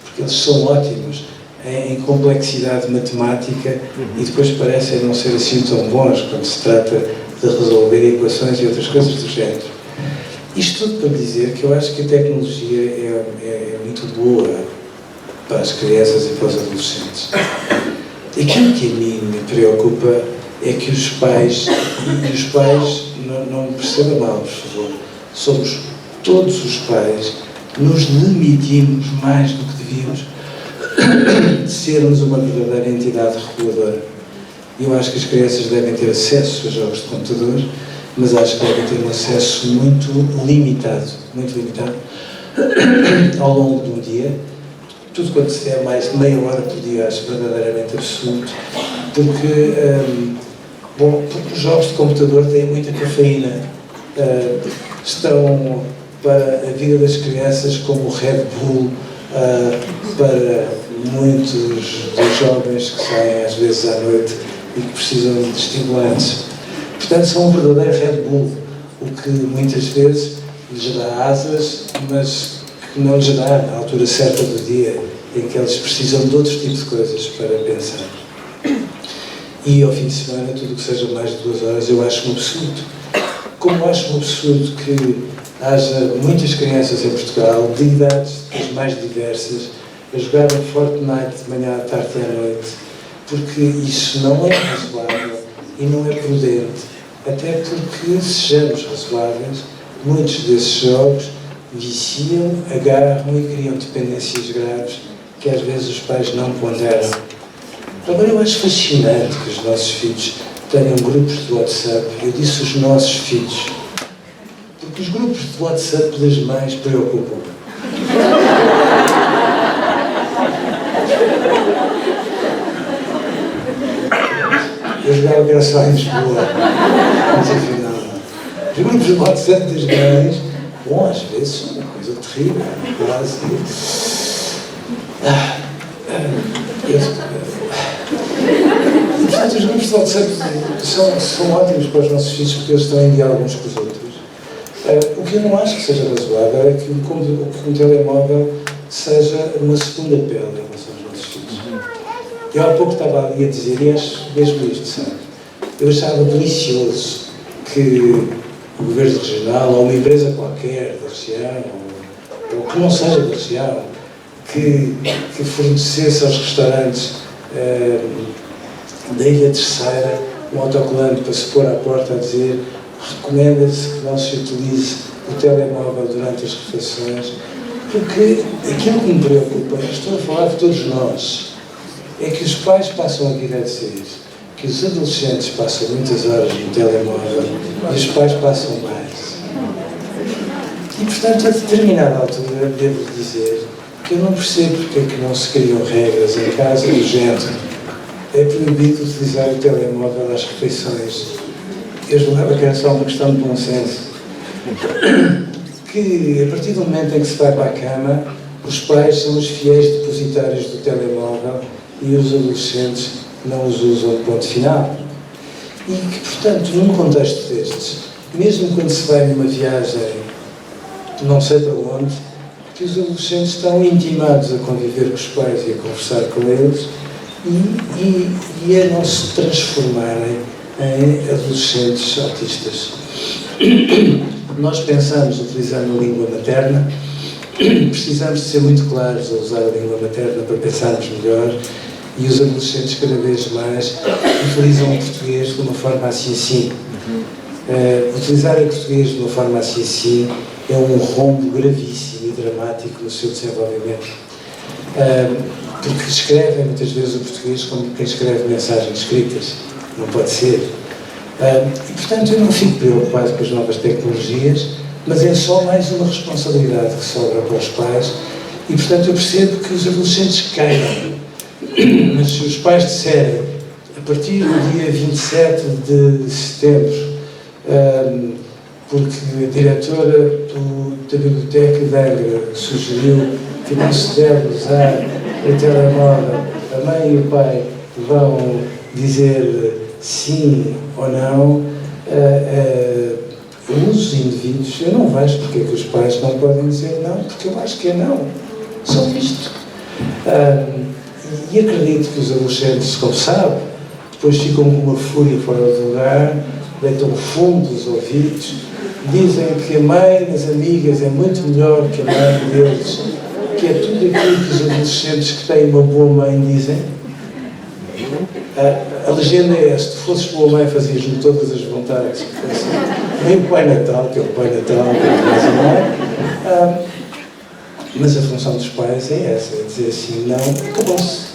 Speaker 3: porque eles são ótimos em complexidade matemática e depois parecem não ser assim tão bons quando se trata de resolver equações e outras coisas do género. Isto tudo para dizer que eu acho que a tecnologia é muito boa para as crianças e para os adolescentes. Aquilo que a mim me preocupa é que os pais, e os pais, não me percebam mal, por favor, somos todos os pais, nos limitimos mais do que devíamos de sermos uma verdadeira entidade reguladora. Eu acho que as crianças devem ter acesso a jogos de computador, mas acho que devem ter um acesso muito limitado ao longo de um dia. Tudo quanto se der mais de meia hora por dia acho verdadeiramente absurdo, porque os jogos de computador têm muita cafeína, estão para a vida das crianças como o Red Bull para muitos dos jovens que saem às vezes à noite e que precisam de estimulantes. Portanto, são um verdadeiro Red Bull, o que muitas vezes lhes dá asas, mas que não lhes dá na altura certa do dia, em que eles precisam de outro tipo de coisas para pensar. E ao fim de semana, tudo o que seja mais de 2 horas, eu acho um absurdo. Como acho um absurdo que haja muitas crianças em Portugal, de idades das mais diversas, a jogar um Fortnite de manhã, à tarde e à noite, porque isso não é razoável e não é prudente, até porque, sejamos razoáveis, muitos desses jogos viciam, agarram e criam dependências graves que às vezes os pais não ponderam. Agora, eu acho fascinante que os nossos filhos tenham grupos de WhatsApp. Eu disse os nossos filhos, porque os grupos de WhatsApp das mães preocupam. Eu jogava que era só em Lisboa, mas afinal não. Os grupos de WhatsApp das mães, bom, às vezes são uma coisa terrível, quase. Portanto, os grupos de WhatsApp são ótimos para os nossos filhos porque eles estão em diálogo uns com os outros. O que eu não acho que seja razoável é que um telemóvel seja uma segunda pele em relação aos nossos filhos. Eu há pouco estava ali a dizer, e acho mesmo isto, sabe? Eu achava delicioso que o governo regional ou uma empresa qualquer da região, ou que não seja da região, que fornecesse aos restaurantes da Ilha Terceira um autocolante para se pôr à porta a dizer recomenda-se que não se utilize o telemóvel durante as refeições, porque aquilo que me preocupa, estou a falar de todos nós, é que os pais passam a vir a dizer que os adolescentes passam muitas horas no telemóvel e os pais passam mais. E, portanto, a determinada altura, devo dizer que eu não percebo porque é que não se criam regras em casa do género. É proibido utilizar o telemóvel às refeições. Eu julgava que era só uma questão de bom senso. Que, a partir do momento em que se vai para a cama, os pais são os fiéis depositários do telemóvel e os adolescentes não os usam, ponto final. E que, portanto, num contexto destes, mesmo quando se vai numa viagem, não sei para onde, que os adolescentes estão intimados a conviver com os pais e a conversar com eles e a não se transformarem em adolescentes autistas. Nós pensamos, utilizando a língua materna, precisamos de ser muito claros a usar a língua materna para pensarmos melhor, e os adolescentes cada vez mais utilizam o português de uma forma assim. Utilizar o português de uma forma assim é um rombo gravíssimo e dramático no seu desenvolvimento. Porque escrevem muitas vezes o português como quem escreve mensagens escritas. Não pode ser. E, portanto, eu não fico preocupado com as novas tecnologias, mas é só mais uma responsabilidade que sobra para os pais e, portanto, eu percebo que os adolescentes caiam. Mas se os pais disserem, a partir do dia 27 de setembro, porque a diretora da Biblioteca de Angra sugeriu que não se deve usar o telemóvel, a mãe e o pai vão dizer sim ou não, os indivíduos, eu não vejo porque é que os pais não podem dizer não, porque eu acho que é não. Só isto. E acredito que os adolescentes, como sabe, depois ficam com uma fúria fora do lugar, deitam fundo dos ouvidos, dizem que a mãe das amigas é muito melhor que a mãe deles, que é tudo aquilo que os adolescentes que têm uma boa mãe dizem. A legenda é esta: se fosses boa mãe, fazias-me todas as vontades. Nem o Pai Natal, que é o Pai Natal, que é mais a mãe. Mas a função dos pais é essa, é dizer assim, não, acabou-se.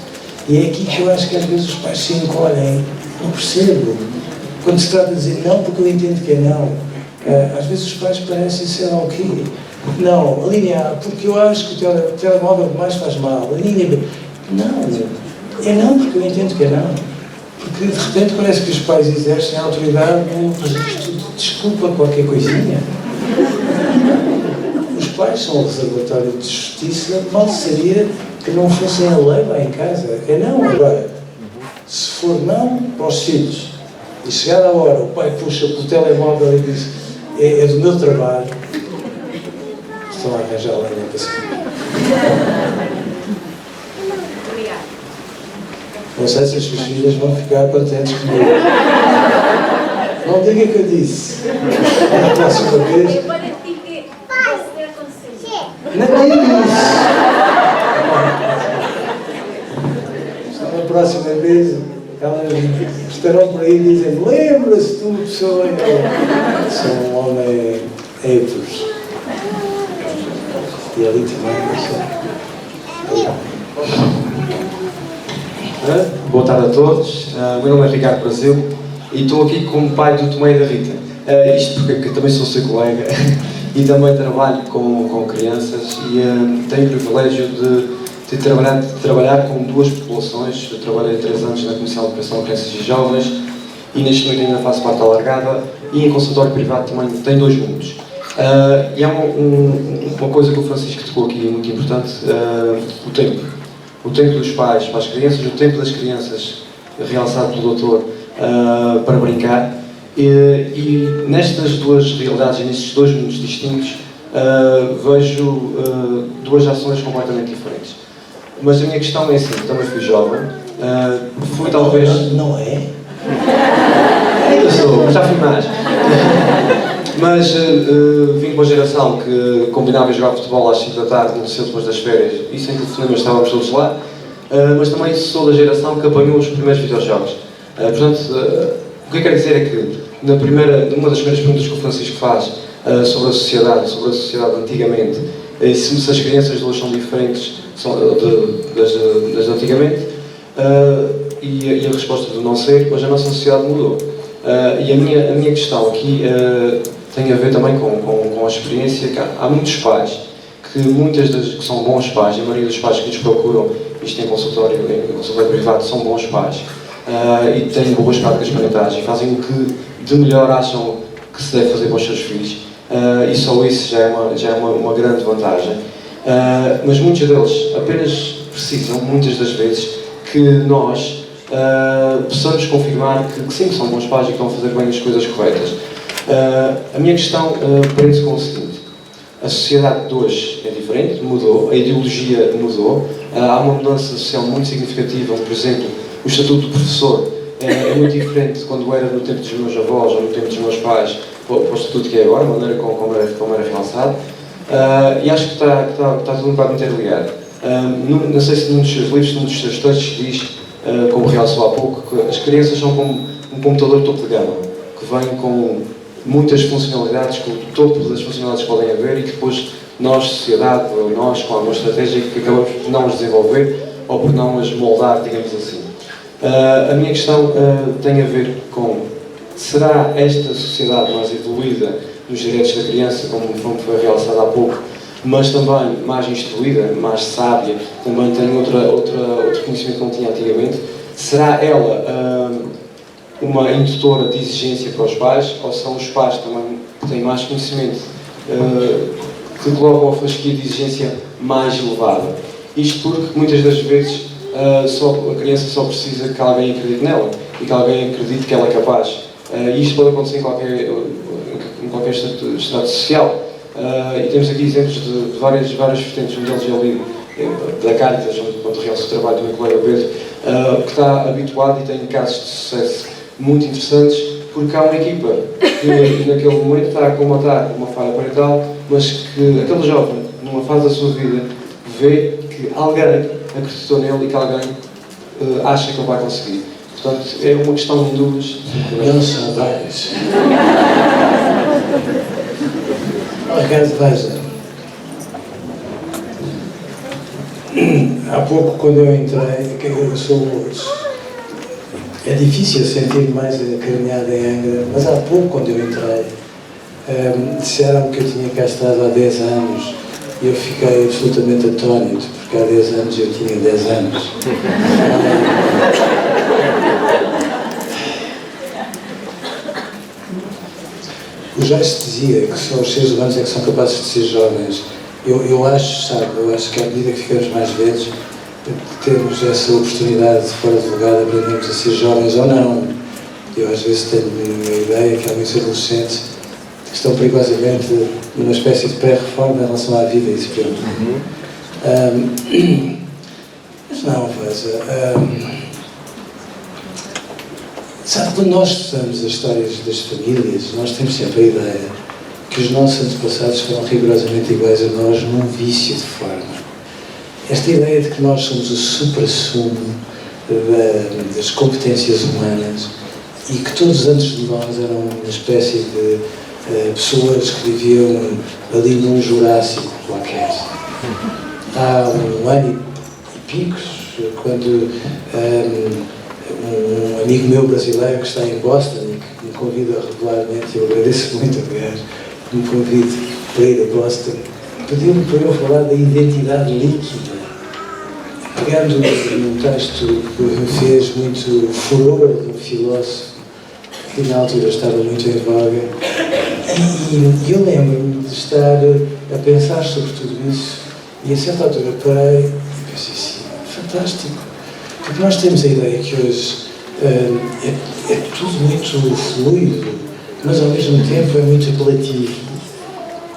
Speaker 3: E é aqui que eu acho que às vezes os pais se encolhem. Não percebo. Quando se trata de dizer não, porque eu entendo que é não. Às vezes os pais parecem ser o quê? Não, a linha A, porque eu acho que o telemóvel mais faz mal. A linha B, não, é não porque eu entendo que é não. Porque de repente parece que os pais exercem a autoridade no registro de desculpa qualquer coisinha. Os pais são o reservatório de justiça, mal seria que não fossem a lei lá em casa. É não agora. Se for não para os filhos, e chegar a hora, o pai puxa pelo telemóvel e diz é do meu trabalho, estão a arranjar a lenha para cima. Não sei se as suas filhas vão ficar contentes comigo. Não diga que eu disse. Na próxima vez. isso. Na próxima vez, elas estarão por aí e dizem: lembra-se tu, pessoa, eu sou um homem héteros. E ali também,
Speaker 7: Boa tarde a todos, o meu nome é Ricardo Brasil e estou aqui como pai do Tomé e da Rita. Isto porque também sou seu colega e também trabalho com crianças e tenho o privilégio de trabalhar com duas populações. Eu trabalhei 3 anos na Comissão de Educação de Crianças e Jovens e neste momento ainda faço parte alargada e em consultório privado também tem 2 mundos. E há uma coisa que o Francisco tocou aqui muito importante, o tempo. O tempo dos pais para as crianças, o tempo das crianças, realçado pelo doutor, para brincar. E nestas duas realidades, nestes 2 mundos distintos, vejo 2 ações completamente diferentes. Mas a minha questão é assim, também fui jovem, fui talvez...
Speaker 3: Não é?
Speaker 7: Ainda sou, mas já fui mais. Mas vim de uma geração que combinava jogar futebol às 5 da tarde, no liceu depois das férias, e sem telefonema estávamos todos lá. Mas também sou da geração que apanhou os primeiros videojogos. Portanto, o que eu quero dizer é que numa das primeiras perguntas que o Francisco faz sobre a sociedade antigamente, se as crianças de hoje são diferentes das de antigamente, e a resposta do não ser, mas a nossa sociedade mudou. E a minha questão aqui tem a ver também com a experiência que há muitos pais que são bons pais, e a maioria dos pais que nos procuram, isto em consultório privado, são bons pais e têm boas práticas parentais e fazem o que de melhor acham que se deve fazer para os seus filhos, e só isso já é uma grande vantagem. Mas muitos deles apenas precisam, muitas das vezes, que nós possamos confirmar que sim, que são bons pais e que estão a fazer bem as coisas corretas. A minha questão prende-se com o seguinte: a sociedade de hoje é diferente, mudou, a ideologia mudou, há uma mudança social muito significativa. Por exemplo, o estatuto do professor é muito diferente de quando era no tempo dos meus avós ou no tempo dos meus pais para o estatuto que é agora, a maneira como era realçado, e acho que está tudo um bocado interligado. Não sei se num dos seus livros, num dos seus textos diz, como realçou há pouco, que as crianças são como um computador topo de gama, que vem com muitas funcionalidades, com o topo das funcionalidades que podem haver e que depois nós, sociedade, ou nós, com alguma estratégia, que acabamos por não as desenvolver ou por não as moldar, digamos assim. A minha questão tem a ver com: será esta sociedade mais evoluída nos direitos da criança, como foi realçado há pouco, mas também mais instruída, mais sábia, também tem outro conhecimento que não tinha antigamente? Será ela uma indutora de exigência para os pais, ou são os pais também que têm mais conhecimento, que colocam a fasquia de exigência mais elevada? Isto porque muitas das vezes a criança só precisa que alguém acredite nela e que alguém acredite que ela é capaz. E isto pode acontecer em qualquer estado social. E temos aqui exemplos de várias vertentes. Um deles é ali da Caritas, onde realça o trabalho do meu colega Pedro, que está habituado e tem casos de sucesso muito interessantes, porque há uma equipa que naquele momento está a combater uma falha parental, mas que aquele jovem, numa fase da sua vida, vê que alguém acreditou nele e que alguém acha que ele vai conseguir. Portanto, é uma questão de dúvidas.
Speaker 3: Eles são vários. Ricardo, veja, há pouco, quando eu entrei, é difícil sentir mais a caminhada em Angra, mas há pouco, quando eu entrei, disseram que eu tinha cá estado há 10 anos e eu fiquei absolutamente atónito, porque há 10 anos eu tinha 10 anos. O Joyce dizia que só os seres humanos é que são capazes de ser jovens. Eu acho que à medida que ficamos mais velhos, temos essa oportunidade de, fora advogado, aprendemos a ser jovens ou não. Eu às vezes tenho a ideia que alguns adolescentes estão perigosamente numa espécie de pré-reforma em relação à vida e se perguntam. Mas não, veja... Sabe, quando nós estudamos as histórias das famílias, nós temos sempre a ideia que os nossos antepassados foram rigorosamente iguais a nós num vício de forma. Esta ideia de que nós somos o supra-sumo das competências humanas e que todos antes de nós eram uma espécie de pessoas que viviam ali num Jurássico qualquer. Há um ano e picos, quando um amigo meu brasileiro que está em Boston e que me convida regularmente, eu agradeço muito, aliás, que me convide para ir a Boston, pediu-me para eu falar da identidade líquida, pegando num texto que me fez muito furor de um filósofo que na altura estava muito em voga, e eu lembro-me de estar a pensar sobre tudo isso, e a certa altura parei e pensei assim, fantástico, porque nós temos a ideia que hoje é tudo muito fluido, mas ao mesmo tempo é muito apelativo.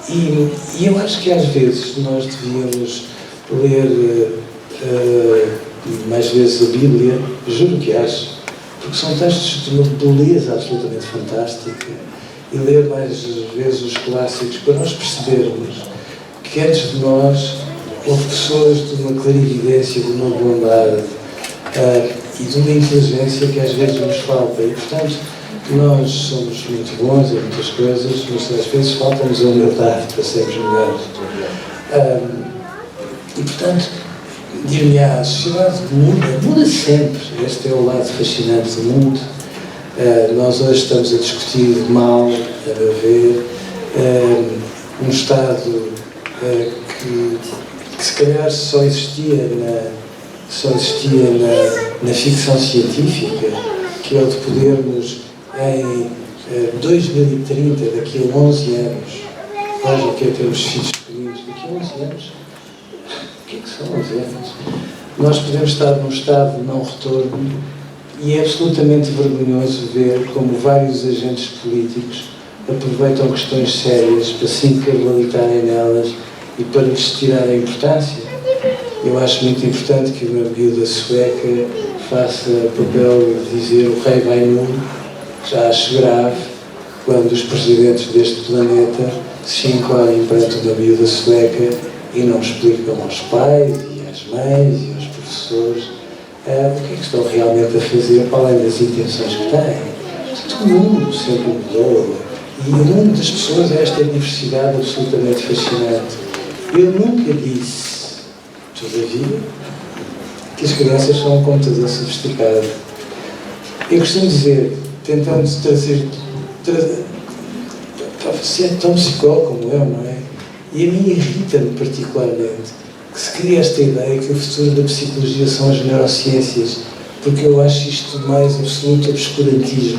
Speaker 3: E eu acho que às vezes nós devíamos ler mais vezes a Bíblia, juro que acho, porque são textos de uma beleza absolutamente fantástica, e ler mais vezes os clássicos para nós percebermos que antes de nós houve pessoas de uma clarividência, de uma bondade e de uma inteligência que às vezes nos falta. E, portanto, nós somos muito bons em muitas coisas, mas às vezes falta-nos a humildade para sermos melhores. E, portanto, dir-me-á, a sociedade muda sempre. Este é o lado fascinante do mundo. Nós hoje estamos a discutir mal, a meu ver, um Estado que se calhar só existia na ficção científica, que é o de podermos em 2030, daqui a 11 anos, veja o que é termos filhos pequeninos, daqui a 11 anos, o que é que são 11 anos? Nós podemos estar num estado de não retorno e é absolutamente vergonhoso ver como vários agentes políticos aproveitam questões sérias para se encarvalitarem nelas e para lhes tirar a importância. Eu acho muito importante que uma miúda sueca faça o papel de dizer o rei vai nu. Já acho grave quando os presidentes deste planeta se encolhem perante uma miúda sueca e não explicam aos pais e às mães e aos professores o que é que estão realmente a fazer para além das intenções que têm. Portanto, o mundo sempre mudou e o mundo das pessoas é esta diversidade absolutamente fascinante. Eu nunca disse, todavia, que as crianças são um computador sofisticado. Eu costumo dizer, tentando trazer você é tão psicólogo como eu, não é? E a mim irrita-me particularmente que se cria esta ideia que o futuro da psicologia são as neurociências, porque eu acho isto do mais absoluto obscurantismo.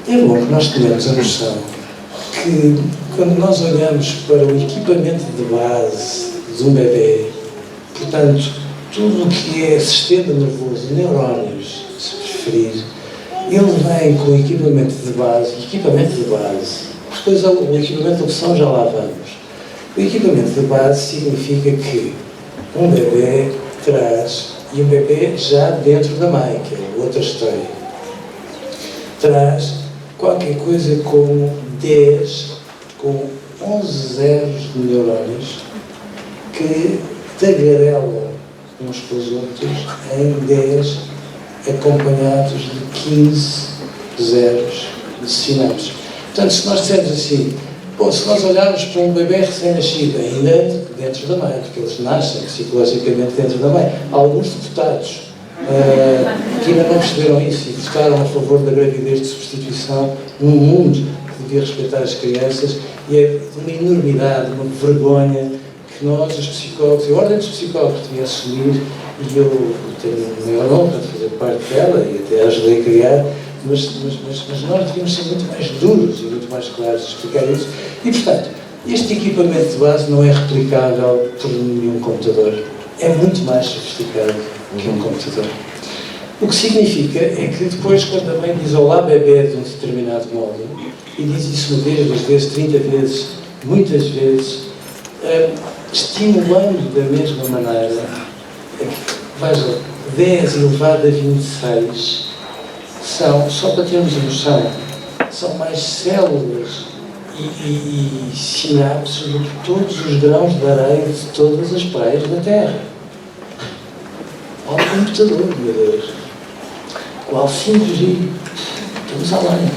Speaker 3: É bom que nós tenhamos a noção que quando nós olhamos para o equipamento de base de um bebê, portanto, tudo o que é sistema nervoso, neurónios, se preferir, ele vem com o equipamento de base, depois o equipamento de opção já lá vamos. O equipamento de base significa que um bebê traz, e um bebê já dentro da mãe, que é outra história, traz qualquer coisa como 11 zeros de neurónios que tagarelam uns com os outros em 10 acompanhados de 15 zeros de sinapses. Portanto, se nós dissermos assim, se nós olharmos para um bebê recém-nascido, ainda dentro da mãe, porque eles nascem psicologicamente dentro da mãe, há alguns deputados que ainda não perceberam isso e votaram a favor da gravidez de substituição num mundo que devia respeitar as crianças, e é uma enormidade, uma vergonha que nós, os psicólogos, a Ordem dos Psicólogos devia assumir, e eu tenho a maior honra de fazer parte dela e até ajudei a criar, mas nós devíamos ser muito mais duros e muito mais claros de explicar isso. E, portanto, este equipamento de base não é replicável por nenhum computador. É muito mais sofisticado que um computador. O que significa é que depois, quando a mãe diz olá bebê de um determinado modo, e diz isso uma vez, 2 vezes, 30 vezes, muitas vezes, estimulando da mesma maneira, veja, 10 elevado a 26 são, só para termos a noção, são mais células e sinapses de todos os grãos de areia de todas as praias da Terra. Ao computador, meu Deus. Qual 5G? Estamos além.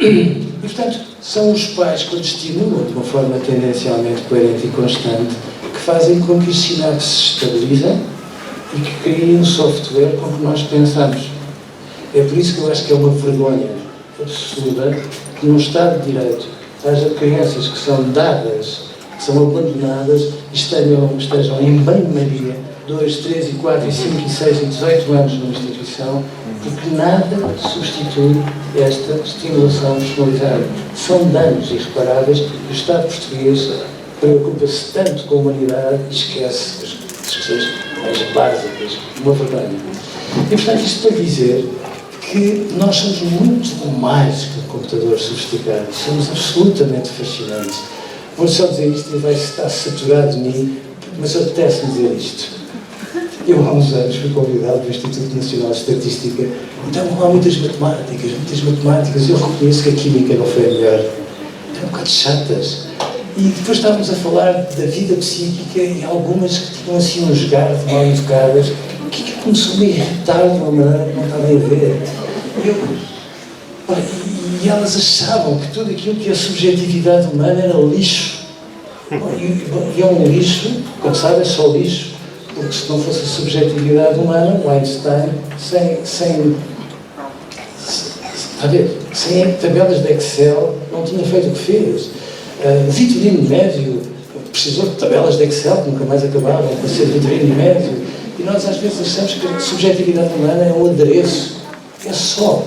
Speaker 3: E, portanto, são os pais, quando estimulam de uma forma tendencialmente coerente e constante, que fazem com que os sinapses se estabilizem e que criem um software com que nós pensamos. É por isso que eu acho que é uma vergonha absurda que num Estado de Direito haja crianças que são dadas, que são abandonadas e estejam em banho-maria 2, 3, 4, 5, 6 e 18 anos numa instituição, porque nada substitui esta estimulação personalizada. São danos irreparáveis e o Estado português preocupa-se tanto com a humanidade e esquece as questões mais básicas, uma vergonha. E, portanto, isto para dizer que nós somos muito mais que um computador sofisticado, somos absolutamente fascinantes. Vou só dizer isto e vai estar saturado de mim, mas apetece-me dizer isto. Eu, há uns anos, fui convidado do Instituto Nacional de Estatística, então há muitas matemáticas, eu reconheço que a química não foi a melhor. Eram um bocado chatas. E depois estávamos a falar da vida psíquica e algumas que tinham assim um esgarro de mal educadas, que começou a me irritar de uma maneira que não estava a ver. E elas achavam que tudo aquilo que é subjetividade humana era lixo. E é um lixo, como sabe, é só lixo, porque se não fosse a subjetividade humana, o Einstein, sem tabelas de Excel, não tinha feito o que fez. Vitorino Médio precisou de tabelas de Excel que nunca mais acabavam para ser Vitorino Médio. E nós às vezes achamos que a subjetividade humana é um adereço, é só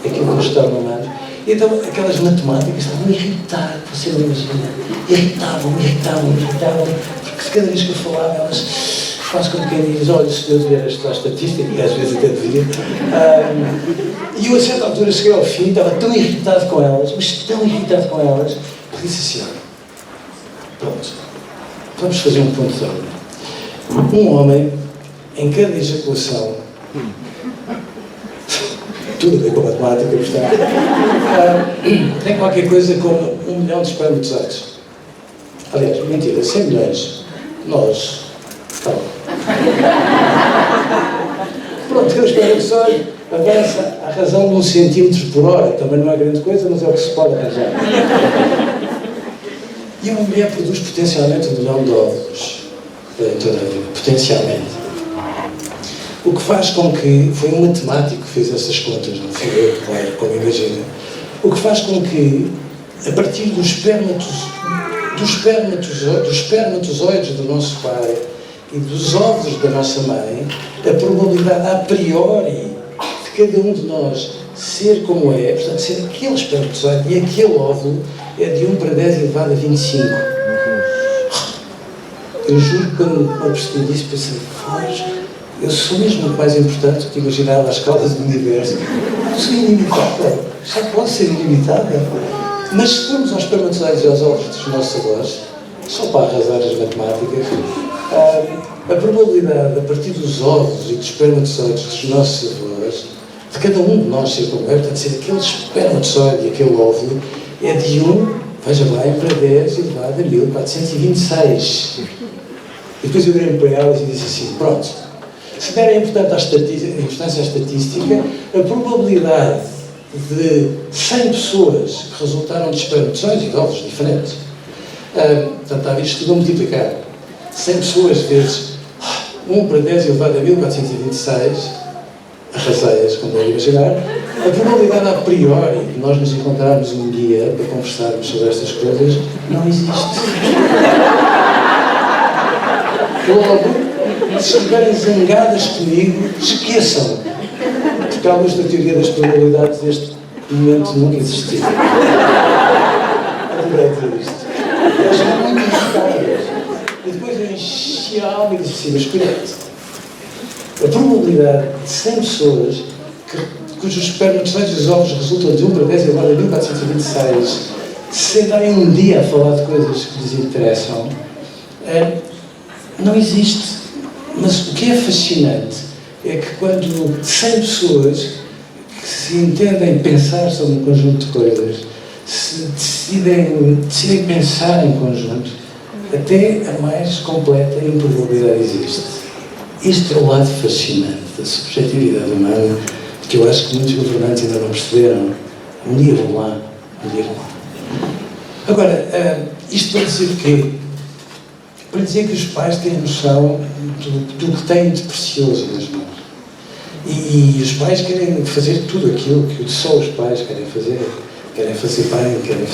Speaker 3: aquilo que nos torna humanos. E então aquelas matemáticas estavam a irritar, você não imagina, irritavam, porque cada vez que eu falava elas quase como quem diz, olha, se eu devia estudar estatística, e às vezes até devia. E eu a certa altura cheguei ao fim, estava tão irritado com elas, mas tão irritado com elas, que disse assim, pronto, vamos fazer um ponto de ordem. Um homem, em cada ejaculação, tudo a ver com a matemática, tem qualquer coisa como 1 milhão de espermatozoides. Aliás, mentira, 100 milhões. Nós, calma. Pronto, o espermatozoide avança à razão de 1 centímetro por hora. Também não é grande coisa, mas é o que se pode arranjar. E uma mulher produz potencialmente 1 milhão de óvulos em toda a vida. Potencialmente. O que faz com que, foi um matemático que fez essas contas, não fui eu, claro, como imagina, o que faz com que, a partir dos espermatozoides do nosso pai e dos óvulos da nossa mãe, a probabilidade a priori de cada um de nós ser como é, portanto, ser aquele espermatozoide e aquele óvulo, é de 1 para 10 elevado a 25. Eu juro que quando me percebi disso, pensei, eu sou mesmo muito mais importante do que imaginava à escala do universo. Eu sou inimitável. Já posso ser inimitável. Mas se formos aos espermatozoides e aos ovos dos nossos avós, só para arrasar as matemáticas, a probabilidade, a partir dos ovos e dos espermatozoides dos nossos avós, de cada um de nós ser como é, portanto, ser aquele espermatozoide e aquele óvulo, é de 1, veja bem, para 10 elevado a 1426. E depois eu virei para elas e disse assim, pronto, se derem importância à estatística, a probabilidade de 100 pessoas que resultaram de espermatozoides e de ovos diferentes, portanto, está a ver, isto tudo a multiplicar. 100 pessoas vezes 1 para 10 elevado a 1426, arraseias, como devem imaginar, a probabilidade a priori de nós nos encontrarmos um dia para conversarmos sobre estas coisas não existe. Logo, se estiverem zangadas comigo, esqueçam, porque à luz da teoria das probabilidades este momento nunca existiu. Adorei dizer isto. Elas são muito irritáveis. E depois eu enchi a alma e disse assim, mas cuidado, a probabilidade de 100 pessoas cujos espermatozoides e os ovos resultam de 1 para 10 elevado a 1426 se sentarem um dia a falar de coisas que lhes interessam, não existe. Mas o que é fascinante é que quando 100 pessoas que se entendem pensar sobre um conjunto de coisas se decidem pensar em conjunto, até a mais completa improbabilidade existe. Isto é o lado fascinante da subjetividade humana, que eu acho que muitos governantes ainda não perceberam. Um dia vão lá, um dia vão lá. Agora, isto para dizer o quê? Para dizer que os pais têm noção do que têm de precioso nas mãos. E os pais querem fazer tudo aquilo que só os pais querem fazer. Querem fazer bem, querem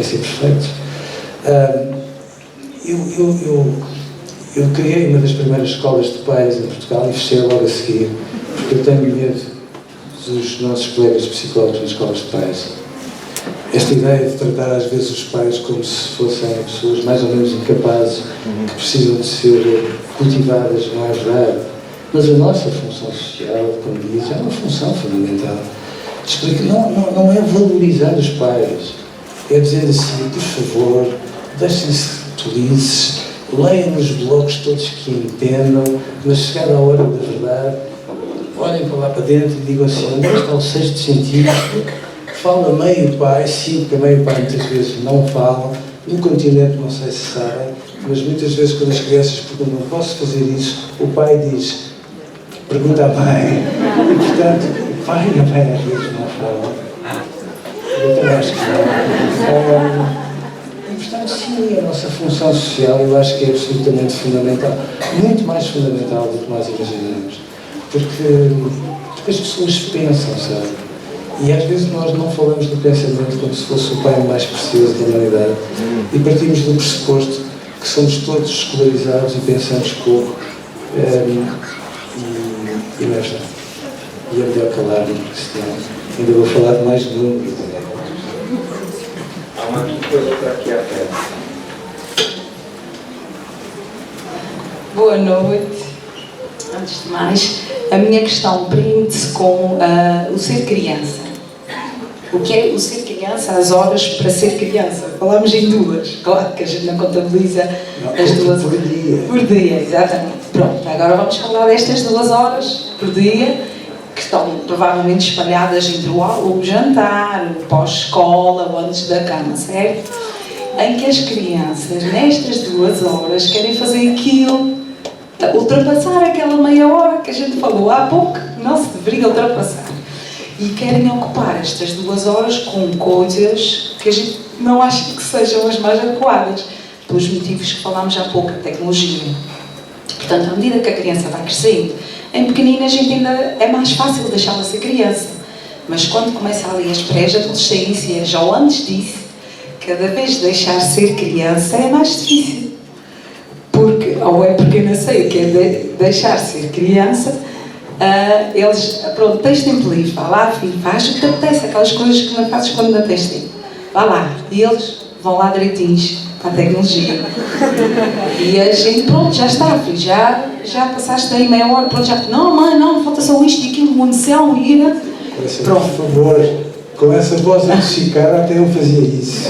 Speaker 3: ser perfeitos. Eu criei uma das primeiras escolas de pais em Portugal e fechei logo a seguir, porque eu tenho medo dos nossos colegas psicólogos nas escolas de pais. Esta ideia de tratar às vezes os pais como se fossem pessoas mais ou menos incapazes, que precisam de ser cultivadas, não é verdade. Mas a nossa função social, como diz, é uma função fundamental. Explico, não é valorizar os pais, é dizer assim, por favor, deixem-se tolices, leiam os blogs todos que entendam, mas chegada a hora da verdade, olhem para lá para dentro e digam assim, onde está o sexto sentido? Fala meio pai, sim, porque meio pai muitas vezes não fala, no continente não sei se sabem, mas muitas vezes quando as crianças perguntam, não posso fazer isso, o pai diz, pergunta à mãe, e portanto, o pai e a mãe às vezes não falam. Eu também acho que não. E portanto, sim, a nossa função social eu acho que é absolutamente fundamental, muito mais fundamental do que nós imaginamos, porque as pessoas pensam, sabe? E às vezes nós não falamos do pensamento como se fosse o pai mais precioso da humanidade e partimos do pressuposto que somos todos escolarizados e pensamos pouco e não é verdade. E é melhor calar-me, porque senão ainda vou falar de mais números.
Speaker 7: Há uma coisa para aqui à frente.
Speaker 8: Boa noite. Antes de mais, a minha questão prende-se com o ser criança. O que é o ser criança, as horas para ser criança? Falámos em duas, claro que a gente não contabiliza as duas
Speaker 3: por dia.
Speaker 8: Por dia, exatamente. Pronto, agora vamos falar destas 2 horas por dia, que estão provavelmente espalhadas entre o jantar, o pós-escola, o antes da cama, certo? Em que as crianças, nestas 2 horas, querem fazer aquilo, ultrapassar aquela meia hora que a gente falou há pouco, não se deveria ultrapassar. E querem ocupar estas 2 horas com coisas que a gente não acha que sejam as mais adequadas, pelos motivos que falámos há pouco, a tecnologia. Portanto, à medida que a criança vai crescendo, em pequenina a gente ainda é mais fácil deixá-la ser criança. Mas quando começa ali as pré-adolescências ou antes disso, cada vez deixar ser criança é mais difícil. Porque, ou é porque eu não sei o que é deixar ser criança, eles, pronto, tens tempo livre, vá lá, filho, faz o que te apetece, aquelas coisas que não fazes quando não tens tempo. Vá lá. E eles vão lá direitinhos para a tecnologia. E a gente, pronto, já está, filho, já passaste aí meia hora, pronto, já, não, mãe, não, falta só isto e aquilo, munição, ira.
Speaker 3: Pronto. Por favor, com essa voz adocicada, até eu fazia isso.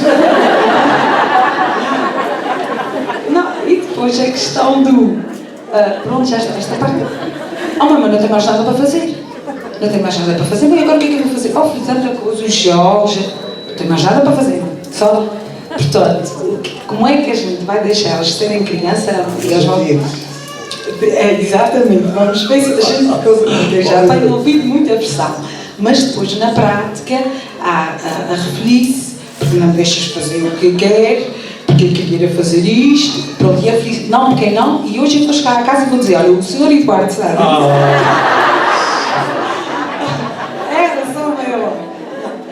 Speaker 8: Não, e depois a questão do, pronto, já está, esta parte. Oh, mamãe, não tenho mais nada para fazer. Não tenho mais nada para fazer, mas agora o que é que eu vou fazer? Oh, fiz tanta coisa, os jogos, não tenho mais nada para fazer. Só, portanto, como é que a gente vai deixá-los serem criança? Eles vão... exatamente, vamos ver se a gente... Eu já tenho ouvido muita pressão. Mas depois, na prática, há a referir-se, porque não deixas fazer o que quer, porque eu queria fazer isto, pronto, e a referir-se, não, porque não, e hoje eu vou chegar a casa e vou dizer, olha, o senhor Eduardo sabe? Era só meu.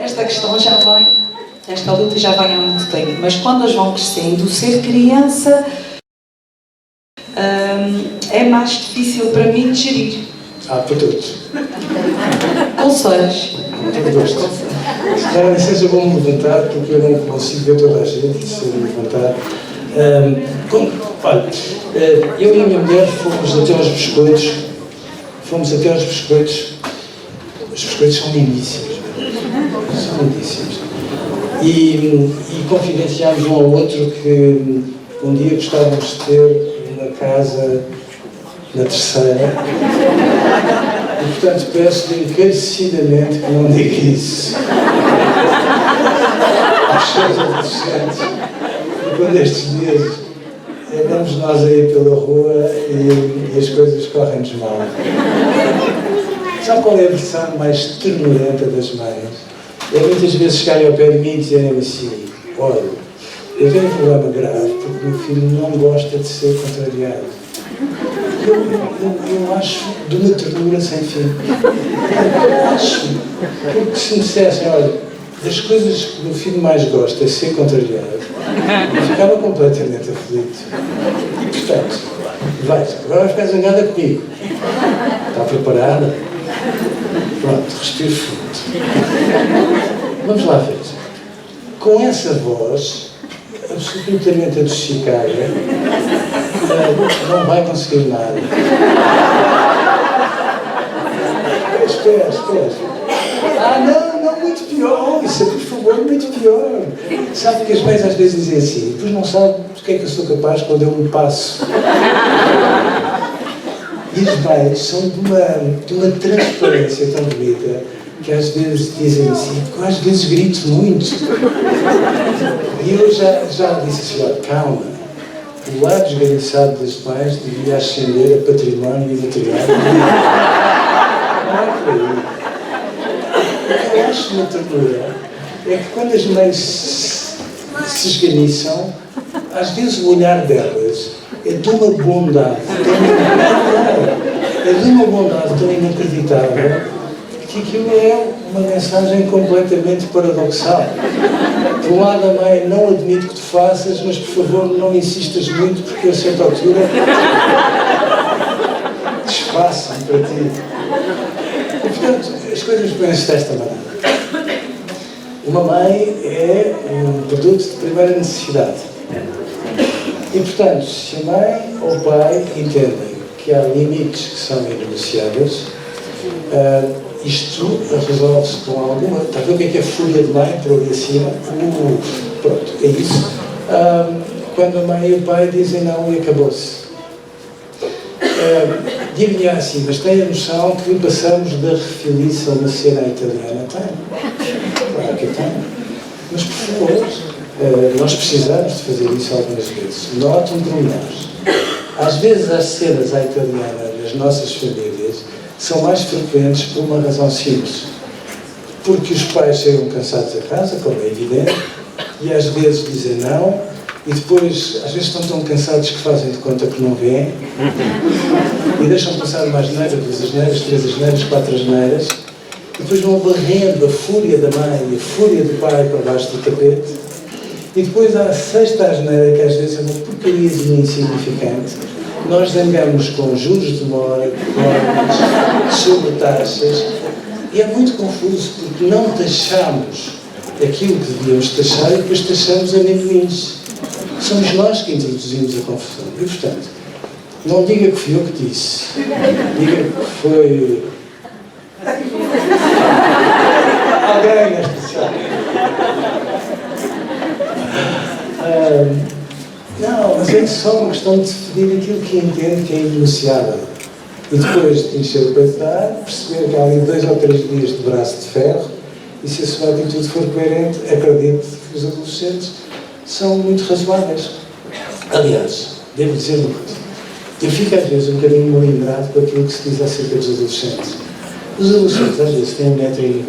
Speaker 8: Esta questão já vem, esta luta já vem há muito tempo, mas quando eles vão crescendo, ser criança é mais difícil para mim de gerir.
Speaker 3: Para todos.
Speaker 8: Conselhos.
Speaker 3: Não seja bom me levantar, porque eu não consigo ver toda a gente se eu me levantar. Olha, eu e a minha mulher fomos até aos biscoitos. Os biscoitos são lindíssimos. São lindíssimos. E confidenciámos um ao outro que um dia gostávamos de ter uma casa na terceira. E, portanto, peço-lhe encarecidamente que não diga isso. aos seus adolescentes. E quando estes dias andamos nós aí pela rua e as coisas correm-nos mal. Sabe qual é a versão mais ternurenta das mães? É muitas vezes chegarem ao pé de mim e dizerem assim: olha, eu tenho um problema grave porque o meu filho não gosta de ser contrariado. Eu acho de uma ternura sem fim. Eu acho. Porque se me dissessem, olha, das coisas que o meu filho mais gosta é ser contrariado, eu ficava completamente aflito. E portanto, agora vai ficar zangada comigo. Está preparada? Pronto, respiro fundo. Vamos lá ver. Com essa voz absolutamente adocicada, não vai conseguir nada. Espera. Não, muito pior. Isso é, por favor, muito pior. Sabe que as mães às vezes dizem assim, depois não sabe do que é que eu sou capaz quando eu me passo. E as mães são de uma transparência tão bonita que às vezes dizem assim, porque eu às vezes grito muito. E eu já disse assim, olha, calma, o lado esganiçado das mães devia ascender a património imaterial. Não é por aí. O que eu acho uma ternura é que quando as mães se esganiçam, às vezes o olhar delas é de uma bondade tão inacreditável que aquilo é uma mensagem completamente paradoxal. Por um lado, a mãe não admite que tu faças, mas por favor não insistas muito porque a certa altura desfaçam para ti. E portanto, as coisas põem-se desta maneira. Uma mãe é um produto de primeira necessidade. E portanto, se a mãe ou o pai entendem que há limites que são inegociáveis, isto resolve-se com alguma... Está a ver o que é a fúria de mãe por ali acima? Pronto, é isso. Quando a mãe e o pai dizem não e acabou-se. Digo-lhe assim, mas tem a noção que passamos da refilice a uma cena italiana? Tem. Claro que tem. Mas, por favor, nós precisamos de fazer isso algumas vezes. Note um pormenor. Às vezes as cenas à italiana nas nossas famílias são mais frequentes por uma razão simples. Porque os pais chegam cansados a casa, como é evidente, e às vezes dizem não, e depois, às vezes estão tão cansados que fazem de conta que não vêem, e deixam passar uma asneira, 2 asneiras, 3 asneiras, 4 asneiras, e depois vão varrendo a fúria da mãe e a fúria do pai para baixo do tapete, e depois há a 6ª asneira, que às vezes é uma porcariazinha insignificante. Nós zangamos com juros de mora, sobre taxas, e é muito confuso, porque não taxamos aquilo que devíamos taxar e depois taxamos amendoins. Somos nós que introduzimos a confusão. E, portanto, não diga que fui eu que disse. Diga que foi alguém na especial. Não, mas é só uma questão de definir aquilo que entende que é inegociável. E depois de encher o peito de ar, perceber que há ali 2 ou 3 dias de braço de ferro, e se a sua atitude for coerente, acredito que os adolescentes são muito razoáveis. Aliás, devo dizer uma coisa. Eu fico às vezes um bocadinho melindrado com aquilo que se diz acerca dos adolescentes. Os adolescentes às vezes têm 1,90 m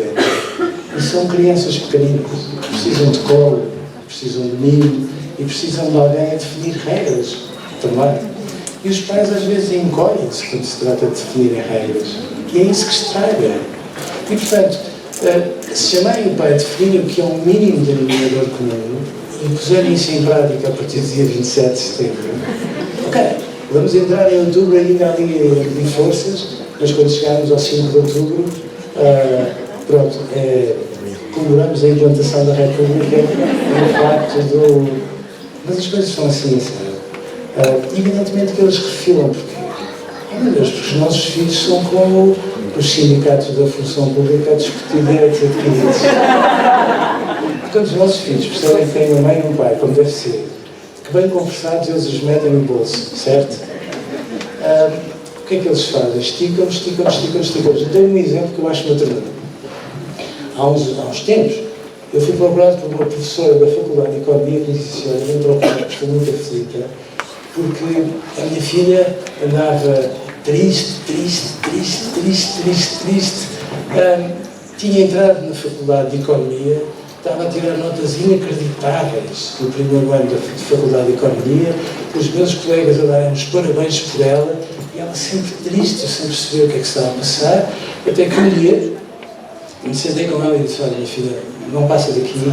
Speaker 3: e são crianças pequeninas, precisam de colo, precisam de mimo e precisam de alguém a definir regras também. E os pais às vezes encolhem-se quando se trata de definirem regras. E é isso que estraga. E portanto, se a mãe e o pai definirem o que é um mínimo denominador comum e puserem isso em prática a partir do dia 27 de setembro, ok, vamos entrar em outubro ainda ali em forças, mas quando chegarmos ao 5 de outubro, pronto, comemoramos a implantação da República no facto do... Mas as coisas são assim, sabe? Evidentemente que eles refilam, porque, oh meu Deus, porque os nossos filhos são como os sindicatos da função pública a discutir direitos adquiridos. Portanto, os nossos filhos percebem que têm uma mãe e um pai, como deve ser, que bem conversados eles os metem no bolso, certo? O que é que eles fazem? Esticam. Eu tenho um exemplo que eu acho uma ternura. Há uns tempos, Eu fui procurado por uma professora da Faculdade de Economia que me disse: olha, vem procurar, estou muito aflita, porque a minha filha andava triste. Tinha entrado na Faculdade de Economia, estava a tirar notas inacreditáveis no primeiro ano de Faculdade de Economia, os meus colegas a darem os parabéns por ela, e ela sempre triste, sem perceber o que é que estava a passar, até que um dia me sentei com ela e disse: olha, minha filha, não passa daqui,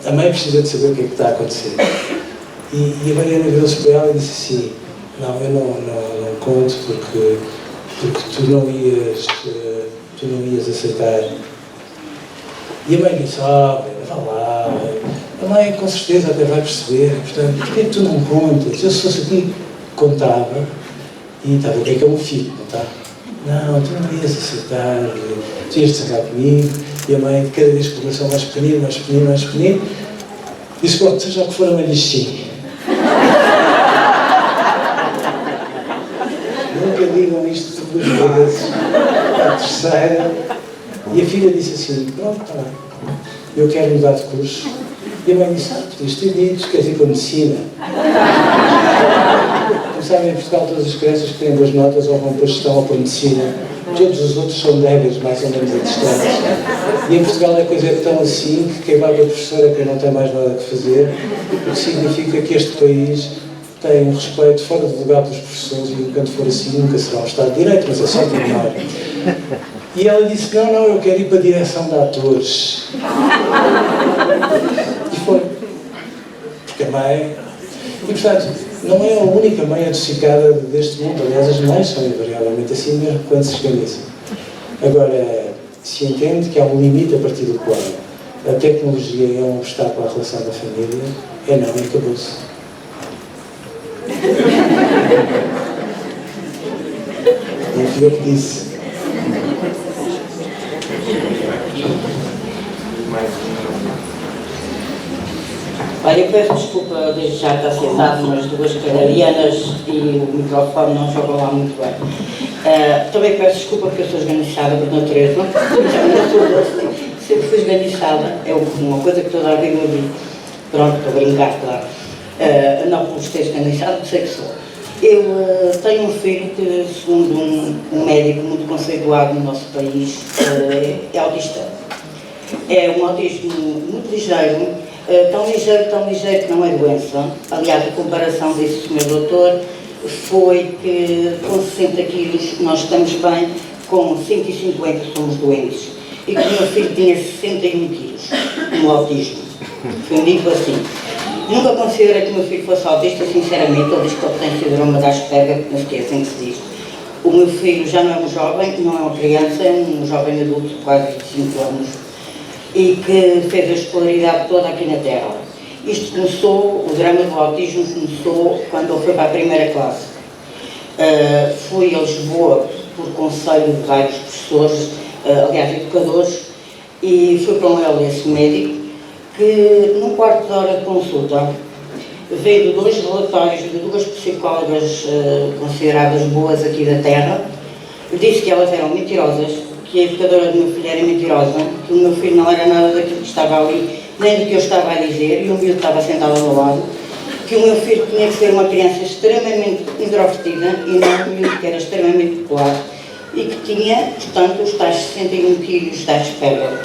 Speaker 3: a mãe precisa de saber o que é que está a acontecer. E a Mariana virou-se para ela e disse assim: não, eu não conto porque tu não ias aceitar. E a mãe disse: vá lá, a mãe com certeza até vai perceber, portanto, porquê é que tu não contas? Eu se fosse aqui, contava, e estava, o que é um filho, não está? Não, tu não ias aceitar, tu ias desagar comigo. E a mãe, cada vez que começou mais pequenino, disse: pronto, seja o que for, a mãe diz sim. Nunca digam isto duas vezes, a terceira. E a filha disse assim: pronto, está bem, eu quero mudar de curso. E a mãe disse: podias ter dito, queres ir para a medicina. Como sabem, em Portugal todas as crianças que têm boas notas ou vão para a gestão ou para a medicina, todos os outros são débeis, mais ou menos distantes. E em Portugal a coisa é tão assim que quem vai para a professora é quem não tem mais nada que fazer, o que significa que este país tem um respeito fora de lugar pelos professores, e enquanto for assim nunca será um Estado de Direito, mas é só terminar. E ela disse: não, eu quero ir para a direção de atores. E foi. Porque a mãe... E, portanto, não é a única mãe adocicada deste mundo. Aliás, as mães são invariavelmente assim mesmo quando se esganiçam. Agora, se entende que há um limite a partir do qual a tecnologia é um obstáculo à relação da família, não, e acabou-se. Não fui eu que disse.
Speaker 9: Olha, eu peço desculpa desde já estar sentado nas duas canarianas e o microfone não joga lá muito bem. Também peço desculpa porque eu sou esganiçada por natureza. Sempre fui esganiçada, é uma coisa que toda a vida eu digo. Pronto, estou a brincar, claro. Não por ser esganiçada, sei que sou. Eu tenho um filho que, segundo um médico muito conceituado no nosso país, é autista. É um autismo muito ligeiro. Tão ligeiro que não é doença. Aliás, a comparação desse senhor doutor foi que com 60 quilos nós estamos bem, com 150 somos doentes. E que o meu filho tinha 61 quilos no autismo. Foi um dito assim. Nunca considerei que o meu filho fosse autista, sinceramente. Ele diz que ele tem síndrome de Asperger, mas que é assim que se diz. O meu filho já não é um jovem, não é uma criança, é um jovem adulto de quase 25 anos. E que fez a escolaridade toda aqui na Terra. Isto começou, o drama do autismo começou quando ele foi para a primeira classe. Fui a Lisboa por conselho de vários professores, aliás, educadores, e fui com ele esse médico, que num quarto de hora de consulta, vendo 2 relatórios de 2 psicólogas consideradas boas aqui da Terra, disse que elas eram mentirosas, que a educadora do meu filho era mentirosa, que o meu filho não era nada daquilo que estava ali, nem do que eu estava a dizer, e o miúdo estava sentado ao meu lado, que o meu filho tinha que ser uma criança extremamente introvertida e não um miúdo que era extremamente popular, e que tinha, portanto, os tais 61 quilos da Asperger,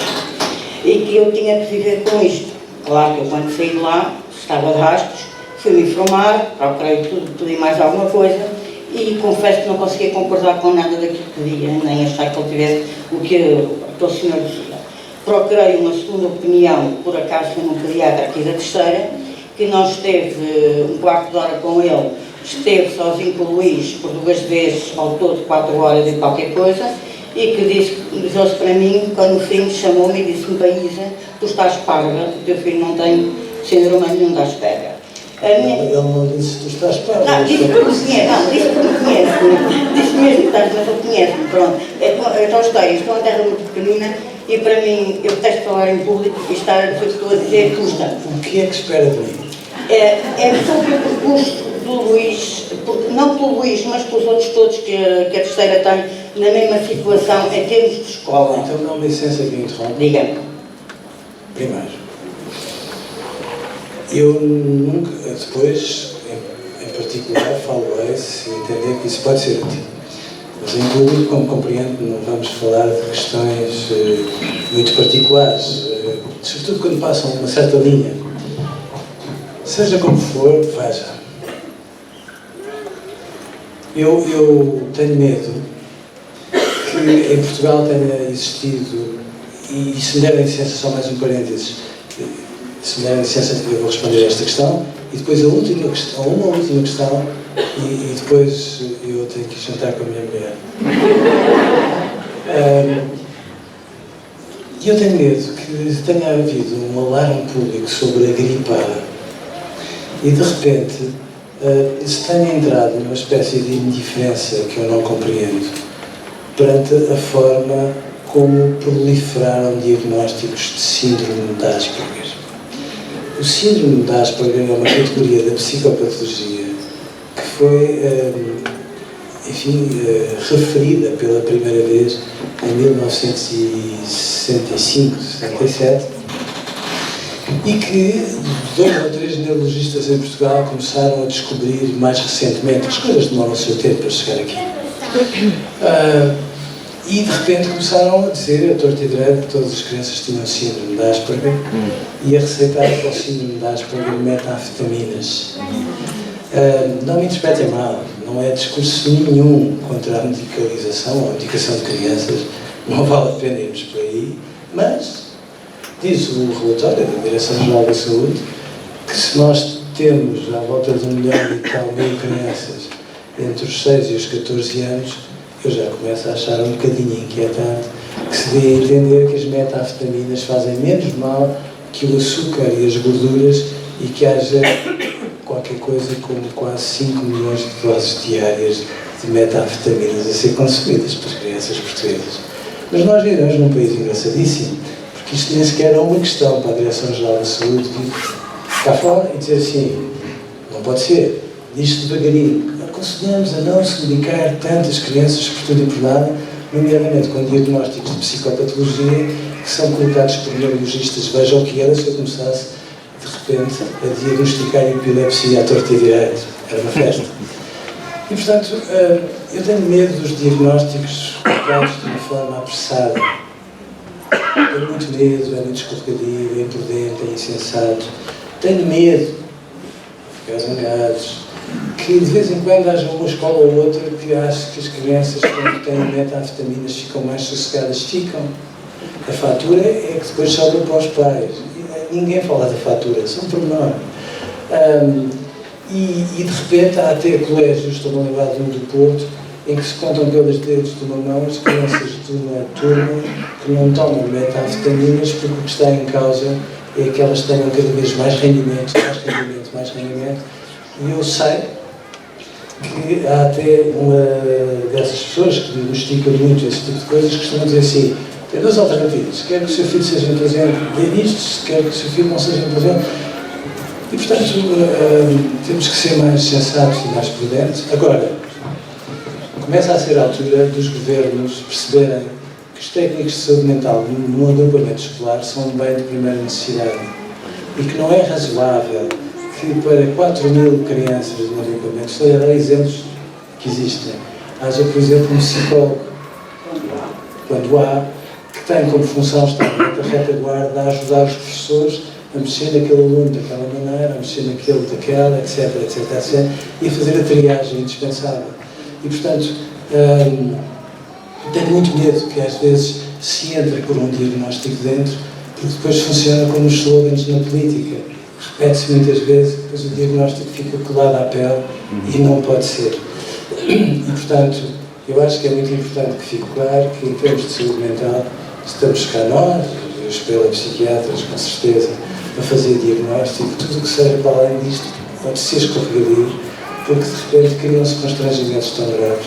Speaker 9: e que eu tinha que viver com isto. Claro que eu, quando saí de lá, estava de rastros, fui-me informar, procurei tudo e mais alguma coisa, e confesso que não conseguia concordar com nada daquilo que via, nem achar que ele tivesse o que aquele senhor dizia. Procurei uma segunda opinião, por acaso foi num pediatra aqui da Terceira, que não esteve um quarto de hora com ele, esteve sozinho com o Luís por 2 vezes, ao todo 4 horas e qualquer coisa, e que disse-se para mim, quando no fim chamou-me e disse-me: Isa, tu estás parva, o teu filho não tem síndrome nenhum da Asperger.
Speaker 3: Ele não disse: tu estás parva.
Speaker 9: Não, disse que me conhece, não, disse que me conhece, disse mesmo que estás, mas ele conhece-me, pronto. Então estou uma terra muito pequenina e para mim, eu detesto falar em público e estar a dizer o que estou a dizer custa.
Speaker 3: O que é que espera de mim?
Speaker 9: É sobre o percurso do Luís, não pelo Luís, mas pelos outros todos que a Terceira tem na mesma situação em termos de escola.
Speaker 3: Então, dá-me licença que me interrompo.
Speaker 9: Diga-me.
Speaker 3: primário. Eu nunca, depois, em particular, falo-ei se entender que isso pode ser útil. Mas em público, como compreendo, não vamos falar de questões muito particulares, sobretudo quando passam uma certa linha. Seja como for, veja. Eu tenho medo que em Portugal tenha existido, e se me derem licença, só mais um parênteses, se me derem licença, eu vou responder a esta questão, e depois uma última questão, e depois eu tenho que ir jantar com a minha mulher. E eu tenho medo que tenha havido um alarme público sobre a gripe A, e de repente se tenha entrado numa espécie de indiferença que eu não compreendo perante a forma como proliferaram diagnósticos de síndrome de Asperger. O síndrome de Asperger é uma categoria da psicopatologia que foi, referida pela primeira vez em 1965, 67, e que 2 ou 3 neurologistas em Portugal começaram a descobrir mais recentemente. As coisas demoram o seu tempo para chegar aqui. E de repente começaram a dizer, a torto e direito, que todas as crianças tinham síndrome de Asperger e a receitar para o síndrome de Asperger metanfetaminas. Não me interpretem mal, não é discurso nenhum contra a medicalização ou a medicação de crianças, não vale a pena irmos por aí, mas diz o relatório da Direção-Geral da Saúde que se nós temos à volta de 1 milhão e tal mil crianças entre os 6 e os 14 anos, eu já começo a achar um bocadinho inquietante que se dê a entender que as metanfetaminas fazem menos mal que o açúcar e as gorduras e que haja qualquer coisa como quase 5 milhões de doses diárias de metanfetaminas a ser consumidas pelas crianças portuguesas. Mas nós vivemos num país engraçadíssimo, porque isto nem sequer é uma questão para a Direção-Geral da Saúde vir cá fora e dizer assim, não pode ser, diz-se devagarinho. Aconselhamos a não se medicar tantas crianças por tudo e por nada, nomeadamente com diagnósticos de psicopatologia que são colocados por neurologistas. Vejam o que era se eu começasse, de repente, a diagnosticar epilepsia à torta e direito. Era uma festa. E, portanto, eu tenho medo dos diagnósticos colocados de uma forma apressada. Tenho muito medo, é muito escorregadio, é imprudente, é insensato. Tenho medo, ficar zangados, que de vez em quando haja uma escola ou outra que ache que as crianças, quando têm metanfetaminas, ficam mais sossegadas. Ficam. A fatura é que depois sobra para os pais. Ninguém fala da fatura, são pormenor. E de repente há até colégios, estou a lembrar de um do Porto, em que se contam pelos dedos de uma mão as crianças de uma turma que não tomam metanfetaminas porque o que está em causa é que elas tenham cada vez mais rendimento. E eu sei que há até uma dessas pessoas que diagnosticam muito esse tipo de coisas que costumam dizer assim, tem 2 alternativas, quer que o seu filho seja inteligente, dê isto, quer que o seu filho não seja inteligente. E portanto temos que ser mais sensatos e mais prudentes. Agora, começa a ser a altura dos governos perceberem que os técnicos de saúde mental no agrupamento escolar são um bem de primeira necessidade e que não é razoável que para 4.000 crianças no agrupamento, estou a dar exemplos que existem, haja, por exemplo, um psicólogo, quando há, que tem como função estar na retaguarda a ajudar os professores a mexer naquele aluno daquela maneira, a mexer naquele daquela, etc, e a fazer a triagem indispensável. E, portanto, tenho muito medo que às vezes se entre por um diagnóstico dentro, porque depois funciona como os slogans na política. Repete-se muitas vezes, depois o diagnóstico fica colado à pele e não pode ser. E, portanto, eu acho que é muito importante que fique claro que, em termos de saúde mental, estamos cá nós, os psiquiatras, com certeza, a fazer diagnóstico. Tudo o que seja para além disto pode ser escorregadio, porque de repente criam-se constrangimentos tão graves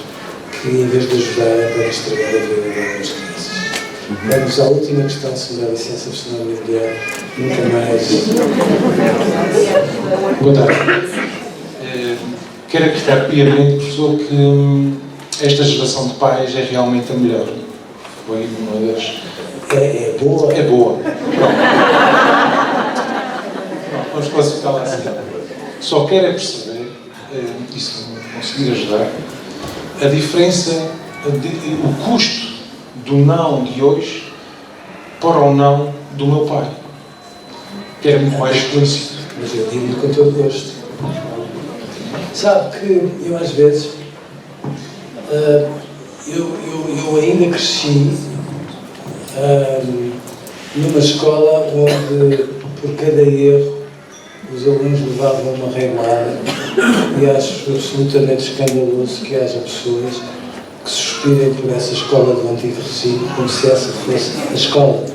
Speaker 3: que, em vez de ajudar, podem estragar a vida de algumas crianças. Vamos à última questão, se me dá licença, senão a minha mulher nunca mais.
Speaker 10: Boa tarde. Quero acreditar piamente, professor, que esta geração de pais é realmente a melhor. Foi uma das
Speaker 3: É boa?
Speaker 10: É boa. Vamos classificá-la assim. Só quero é perceber, e se me conseguir ajudar, a diferença, o custo do não de hoje para o não do meu pai, que era muito mais explícito.
Speaker 3: Mas eu digo com todo gosto. Sabe que eu às vezes, eu ainda cresci numa escola onde por cada erro os alunos levavam uma reguada, e acho absolutamente escandaloso que haja pessoas que suspirem por essa escola do antigo regime como se essa fosse a escola.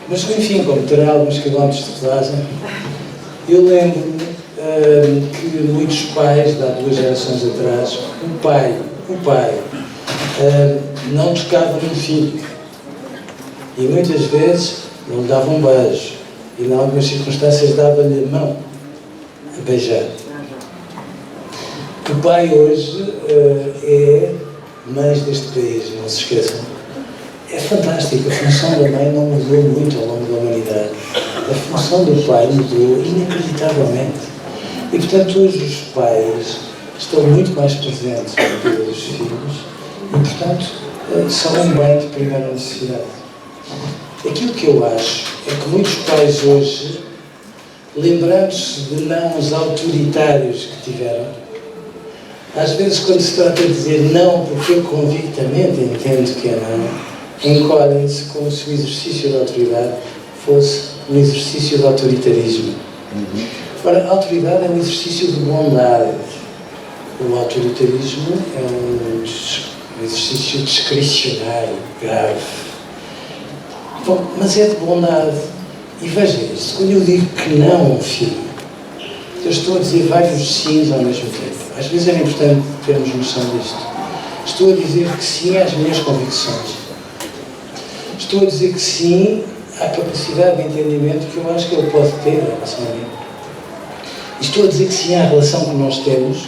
Speaker 3: Mas enfim, como terá alguns quilómetros de rodagem, eu lembro-me que muitos pais, de há 2 gerações atrás, o pai não tocava no filho e muitas vezes não lhe dava um beijo e em algumas circunstâncias dava-lhe a mão a beijar. O pai hoje é mãe deste país, não se esqueçam. É fantástico, a função da mãe não mudou muito ao longo da humanidade. A função do pai mudou inacreditavelmente. E, portanto, hoje os pais estão muito mais presentes na vida dos filhos e, portanto, são um bem de primeira necessidade. Aquilo que eu acho é que muitos pais hoje, lembrando-se de nãos autoritários que tiveram, às vezes quando se trata de dizer não porque eu convictamente entendo que é não, encolhem-se como se o exercício da autoridade fosse um exercício de autoritarismo. Ora, a autoridade é um exercício de bondade. O autoritarismo é um exercício discricionário, grave. Bom, mas é de bondade. E veja isto, quando eu digo que não a um filho, eu estou a dizer vários sims ao mesmo tempo. Às vezes é importante termos noção disto. Estou a dizer que sim às minhas convicções. Estou a dizer que sim à capacidade de entendimento que eu acho que ele pode ter em relação a mim. Estou a dizer que sim à relação que nós temos,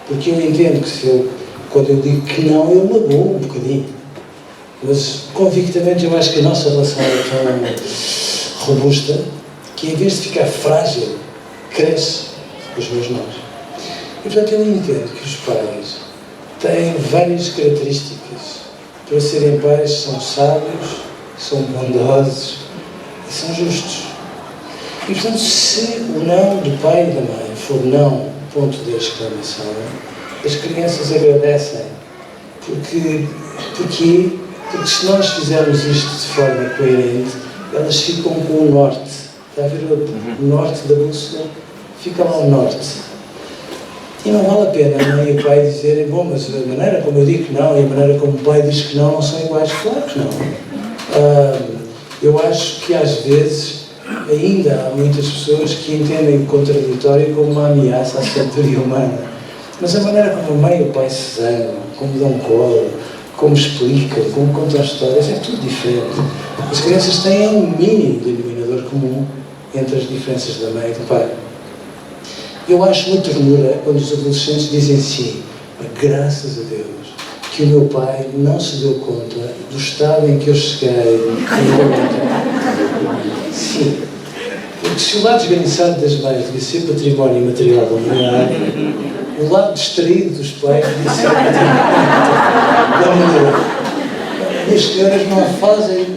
Speaker 3: porque eu entendo que quando eu digo que não, eu magoo um bocadinho. Mas, convictamente, eu acho que a nossa relação é tão robusta que, em vez de ficar frágil, cresce os meus nós. E, portanto, eu entendo que os pais têm várias características. Para serem pais, são sábios, são bondosos e são justos. E, portanto, se o não do pai e da mãe for não, ponto de exclamação, as crianças agradecem. Porque se nós fizermos isto de forma coerente, elas ficam com o norte. Está a ver o norte da bússola? Fica lá o norte. E não vale a pena a mãe e o pai dizerem, bom, mas a maneira como eu digo que não e a maneira como o pai diz que não são iguais. Claro que não. Eu acho que às vezes ainda há muitas pessoas que entendem o contraditório como uma ameaça à sabedoria humana. Mas a maneira como a mãe e o pai se zangam, como dão colo, como explicam, como contam histórias, é tudo diferente. As crianças têm um mínimo denominador comum entre as diferenças da mãe e do pai. Eu acho muito ternura quando os adolescentes dizem sim, graças a Deus, que o meu pai não se deu conta do estado em que eu cheguei. Sim. Porque se o lado esganiçado das mães devia ser património material da humanidade, o lado distraído dos pais devia ser património da humanidade. E as senhoras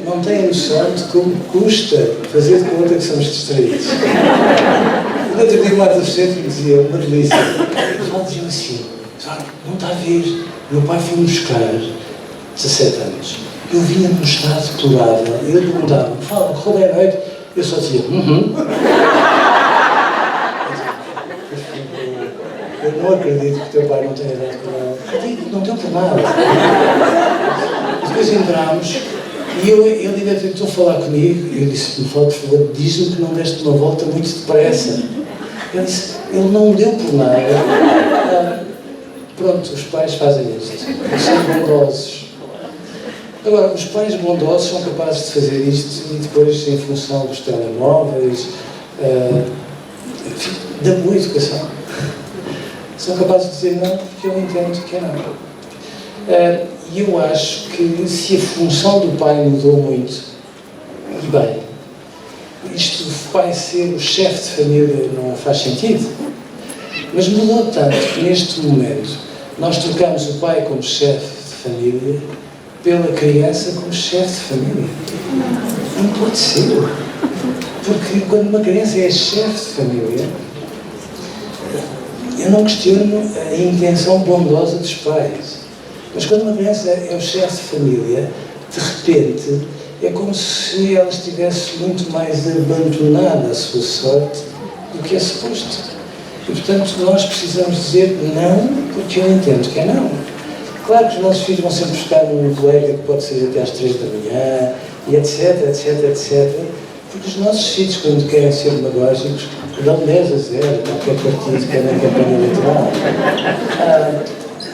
Speaker 3: não têm noção de como custa fazer de conta que somos distraídos. Eu outro dia uma adolescente me dizia, uma delícia, ela dizia assim, não está a ver, meu pai foi-me buscar 17 anos. Eu vinha num estado deplorável e ele perguntava, fala, correu bem a noite? Eu só dizia, Eu não acredito que o teu pai não tenha dado por nada. Acredito, não deu por nada. Depois entramos e ele ainda tentou falar comigo e eu disse, me fala, por favor, diz-me que não deste uma volta muito depressa. Ele disse, ele não deu por nada. Pronto, os pais fazem isto. Eles são bondosos. Agora, os pais bondosos são capazes de fazer isto e depois, em função dos telemóveis, da boa educação, são capazes de dizer não porque eu entendo que é não. E eu acho que se a função do pai mudou muito, e bem, isto do pai ser o chefe de família não faz sentido, mas mudou tanto que neste momento nós trocamos o pai como chefe de família pela criança como chefe de família. Não pode ser. Porque quando uma criança é chefe de família, eu não questiono a intenção bondosa dos pais. Mas quando uma criança é o chefe de família, de repente, é como se ela estivesse muito mais abandonada à sua sorte do que é suposto. E, portanto, nós precisamos dizer não, porque eu entendo que é não. Claro que os nossos filhos vão sempre buscar um colega que pode ser até às 3 da manhã, e etc, etc, etc. Porque os nossos filhos, quando querem ser demagógicos, dão 10 a 0, qualquer partido que é na campanha eleitoral.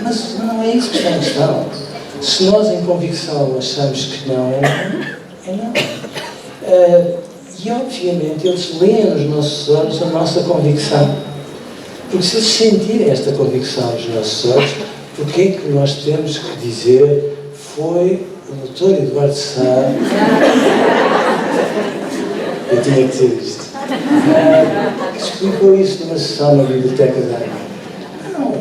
Speaker 3: Mas não é isso que está em questão. Se nós, em convicção, achamos que não é não, é não. E, obviamente, eles leem nos nossos olhos a nossa convicção. Porque se eles sentirem esta convicção nos nossos olhos, porque é que nós temos que dizer foi o Dr. Eduardo Sá. Eu tinha que dizer isto. Que explicou isso numa sessão na biblioteca da ANA. Não.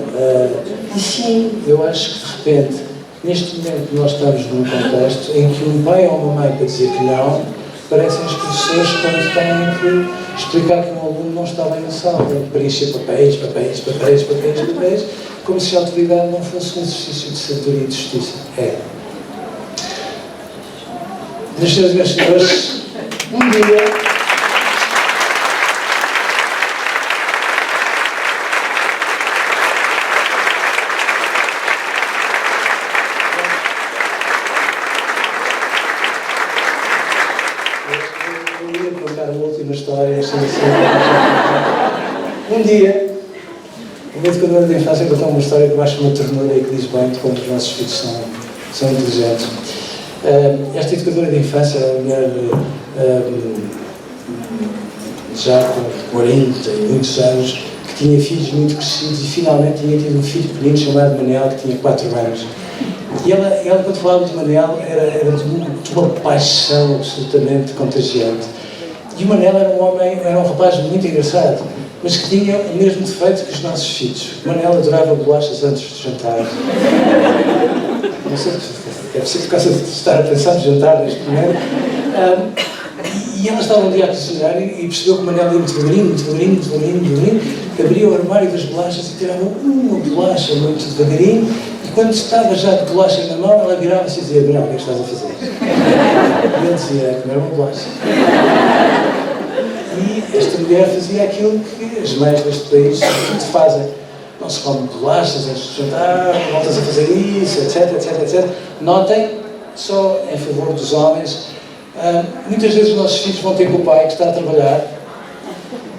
Speaker 3: E sim, eu acho que de repente, neste momento, nós estamos num contexto em que um pai ou uma mãe para dizer que não, parecem os professores quando têm que explicar que um aluno não está bem na sala, preencher papéis, como se a autoridade não fosse um exercício de sabedoria e de justiça. É. Meus senhores e meus senhores, um dia... Eu ia contar a última história, um dia, o educador da infância contou uma história que eu acho uma ternura e que diz bem de como os nossos filhos são inteligentes. Esta educadora de infância era uma mulher já com 40 e muitos anos, que tinha filhos muito crescidos e finalmente tinha tido um filho pequenino chamado Manel, que tinha 4 anos. E ela quando falava de Manel, era de uma paixão absolutamente contagiante. E o Manel era um rapaz muito engraçado, mas que tinha o mesmo defeito que os nossos filhos. O Manel adorava bolachas antes de jantar. Não sei, deve ser por causa de estar a pensar no jantar neste momento. E ela estava um dia a cozinhar e percebeu que o Manel ia muito devagarinho, abria o armário das bolachas e tirava uma bolacha muito devagarinho, e quando estava já de bolacha na mão, ela virava-se e dizia: Manel, o que é que estás a fazer? E ele dizia: comer uma bolacha. E esta mulher fazia aquilo que as mães deste país tudo fazem. Não se come bolachas antes de jantar, voltas a fazer isso, etc, etc, etc. Notem, só em favor dos homens, muitas vezes os nossos filhos vão ter com o pai que está a trabalhar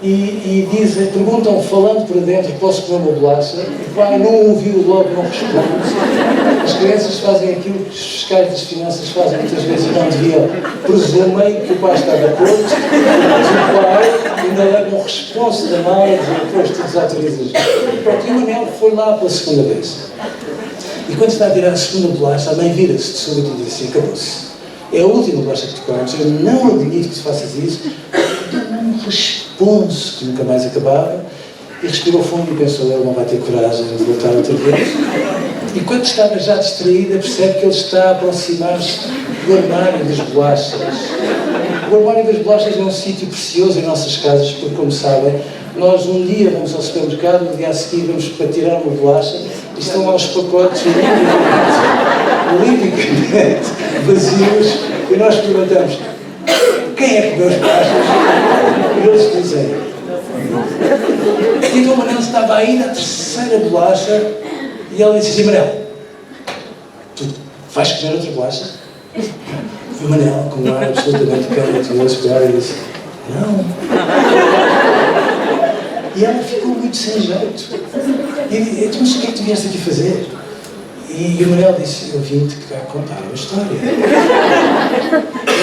Speaker 3: e perguntam, falando para dentro, posso comer uma bolacha? O pai não ouviu logo, não responde. As crianças fazem aquilo que os fiscais das finanças fazem muitas vezes e não deviam. Presumem que o pai está de acordo, mas o pai ainda leva um responso da mãe e diz: depois tu desautorizas. Pronto, e o Manel foi lá pela segunda vez. E quando está a tirar a segunda bolacha, a mãe vira-se de súbito e diz assim: acabou-se. É a última bolacha que te comes, eu não admito que tu faças isso. Um responso que nunca mais acabava, e respirou fundo e pensou: ele não vai ter coragem de voltar outra vez. E quando estava já distraída, percebe que ele está a aproximar-se do armário das bolachas. O armário das bolachas é um sítio precioso em nossas casas, porque, como sabem, nós um dia vamos ao supermercado, no dia a seguir vamos para tirar uma bolacha e estão lá os pacotes olimpicamente vazios, e nós perguntamos: quem é que deu as bolachas? E eles dizem. E então o Manel estava aí na terceira bolacha e ela disse assim: Manel, tu vais comer outra bolacha? E o Manel, com um ar absolutamente caloroso, e disse: não. E ela ficou muito sem jeito. E eu disse: mas o que é que tu vieste aqui fazer? E o Manel disse: eu vim-te cá contar uma história.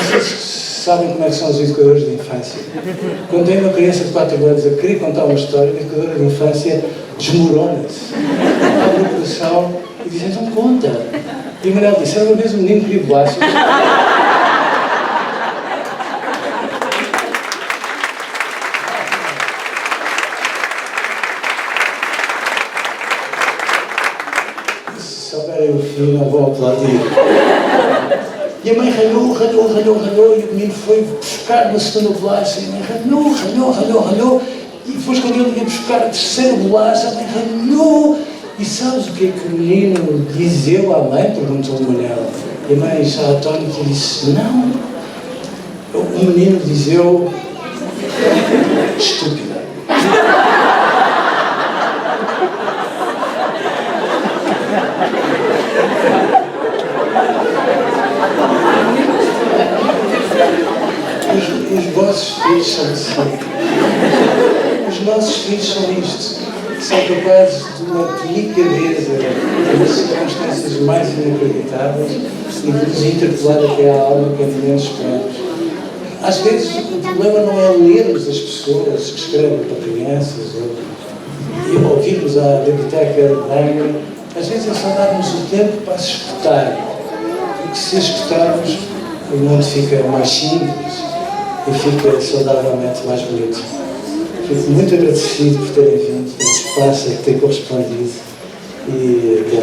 Speaker 3: Vocês sabem como é que são os educadores de infância? Quando tem uma criança de 4 anos a querer contar uma história, a educadora de infância desmorona-se, abre o coração e Eu disse, então conta. E o Manel disse, era uma vez um menino que queria bolachas. Se souberem o fim, não vou aplaudir. E a mãe ralhou, e o menino foi buscar uma segunda bolacha, e a mãe ralhou, e depois quando ele ia buscar a terceira bolacha, a mãe ralhou. E sabes o que é que o menino dizeu à mãe? Perguntou o Manel. E a mãe, já atónita, disse, não. O menino dizeu, estúpida. Os vossos filhos são assim. Os nossos filhos são isto. São capazes de uma delicadeza nas circunstâncias mais inacreditáveis e de nos interpelar até à alma que é menos esperamos. Às vezes o problema não é lermos as pessoas que escrevem para crianças ou ouvirmos a biblioteca de Angra. Às vezes é só darmos o tempo para se escutar. Porque se escutarmos, o mundo fica mais simples e fica saudavelmente mais bonito. Fico muito agradecido por terem vindo, pelo espaço a que têm correspondido e até a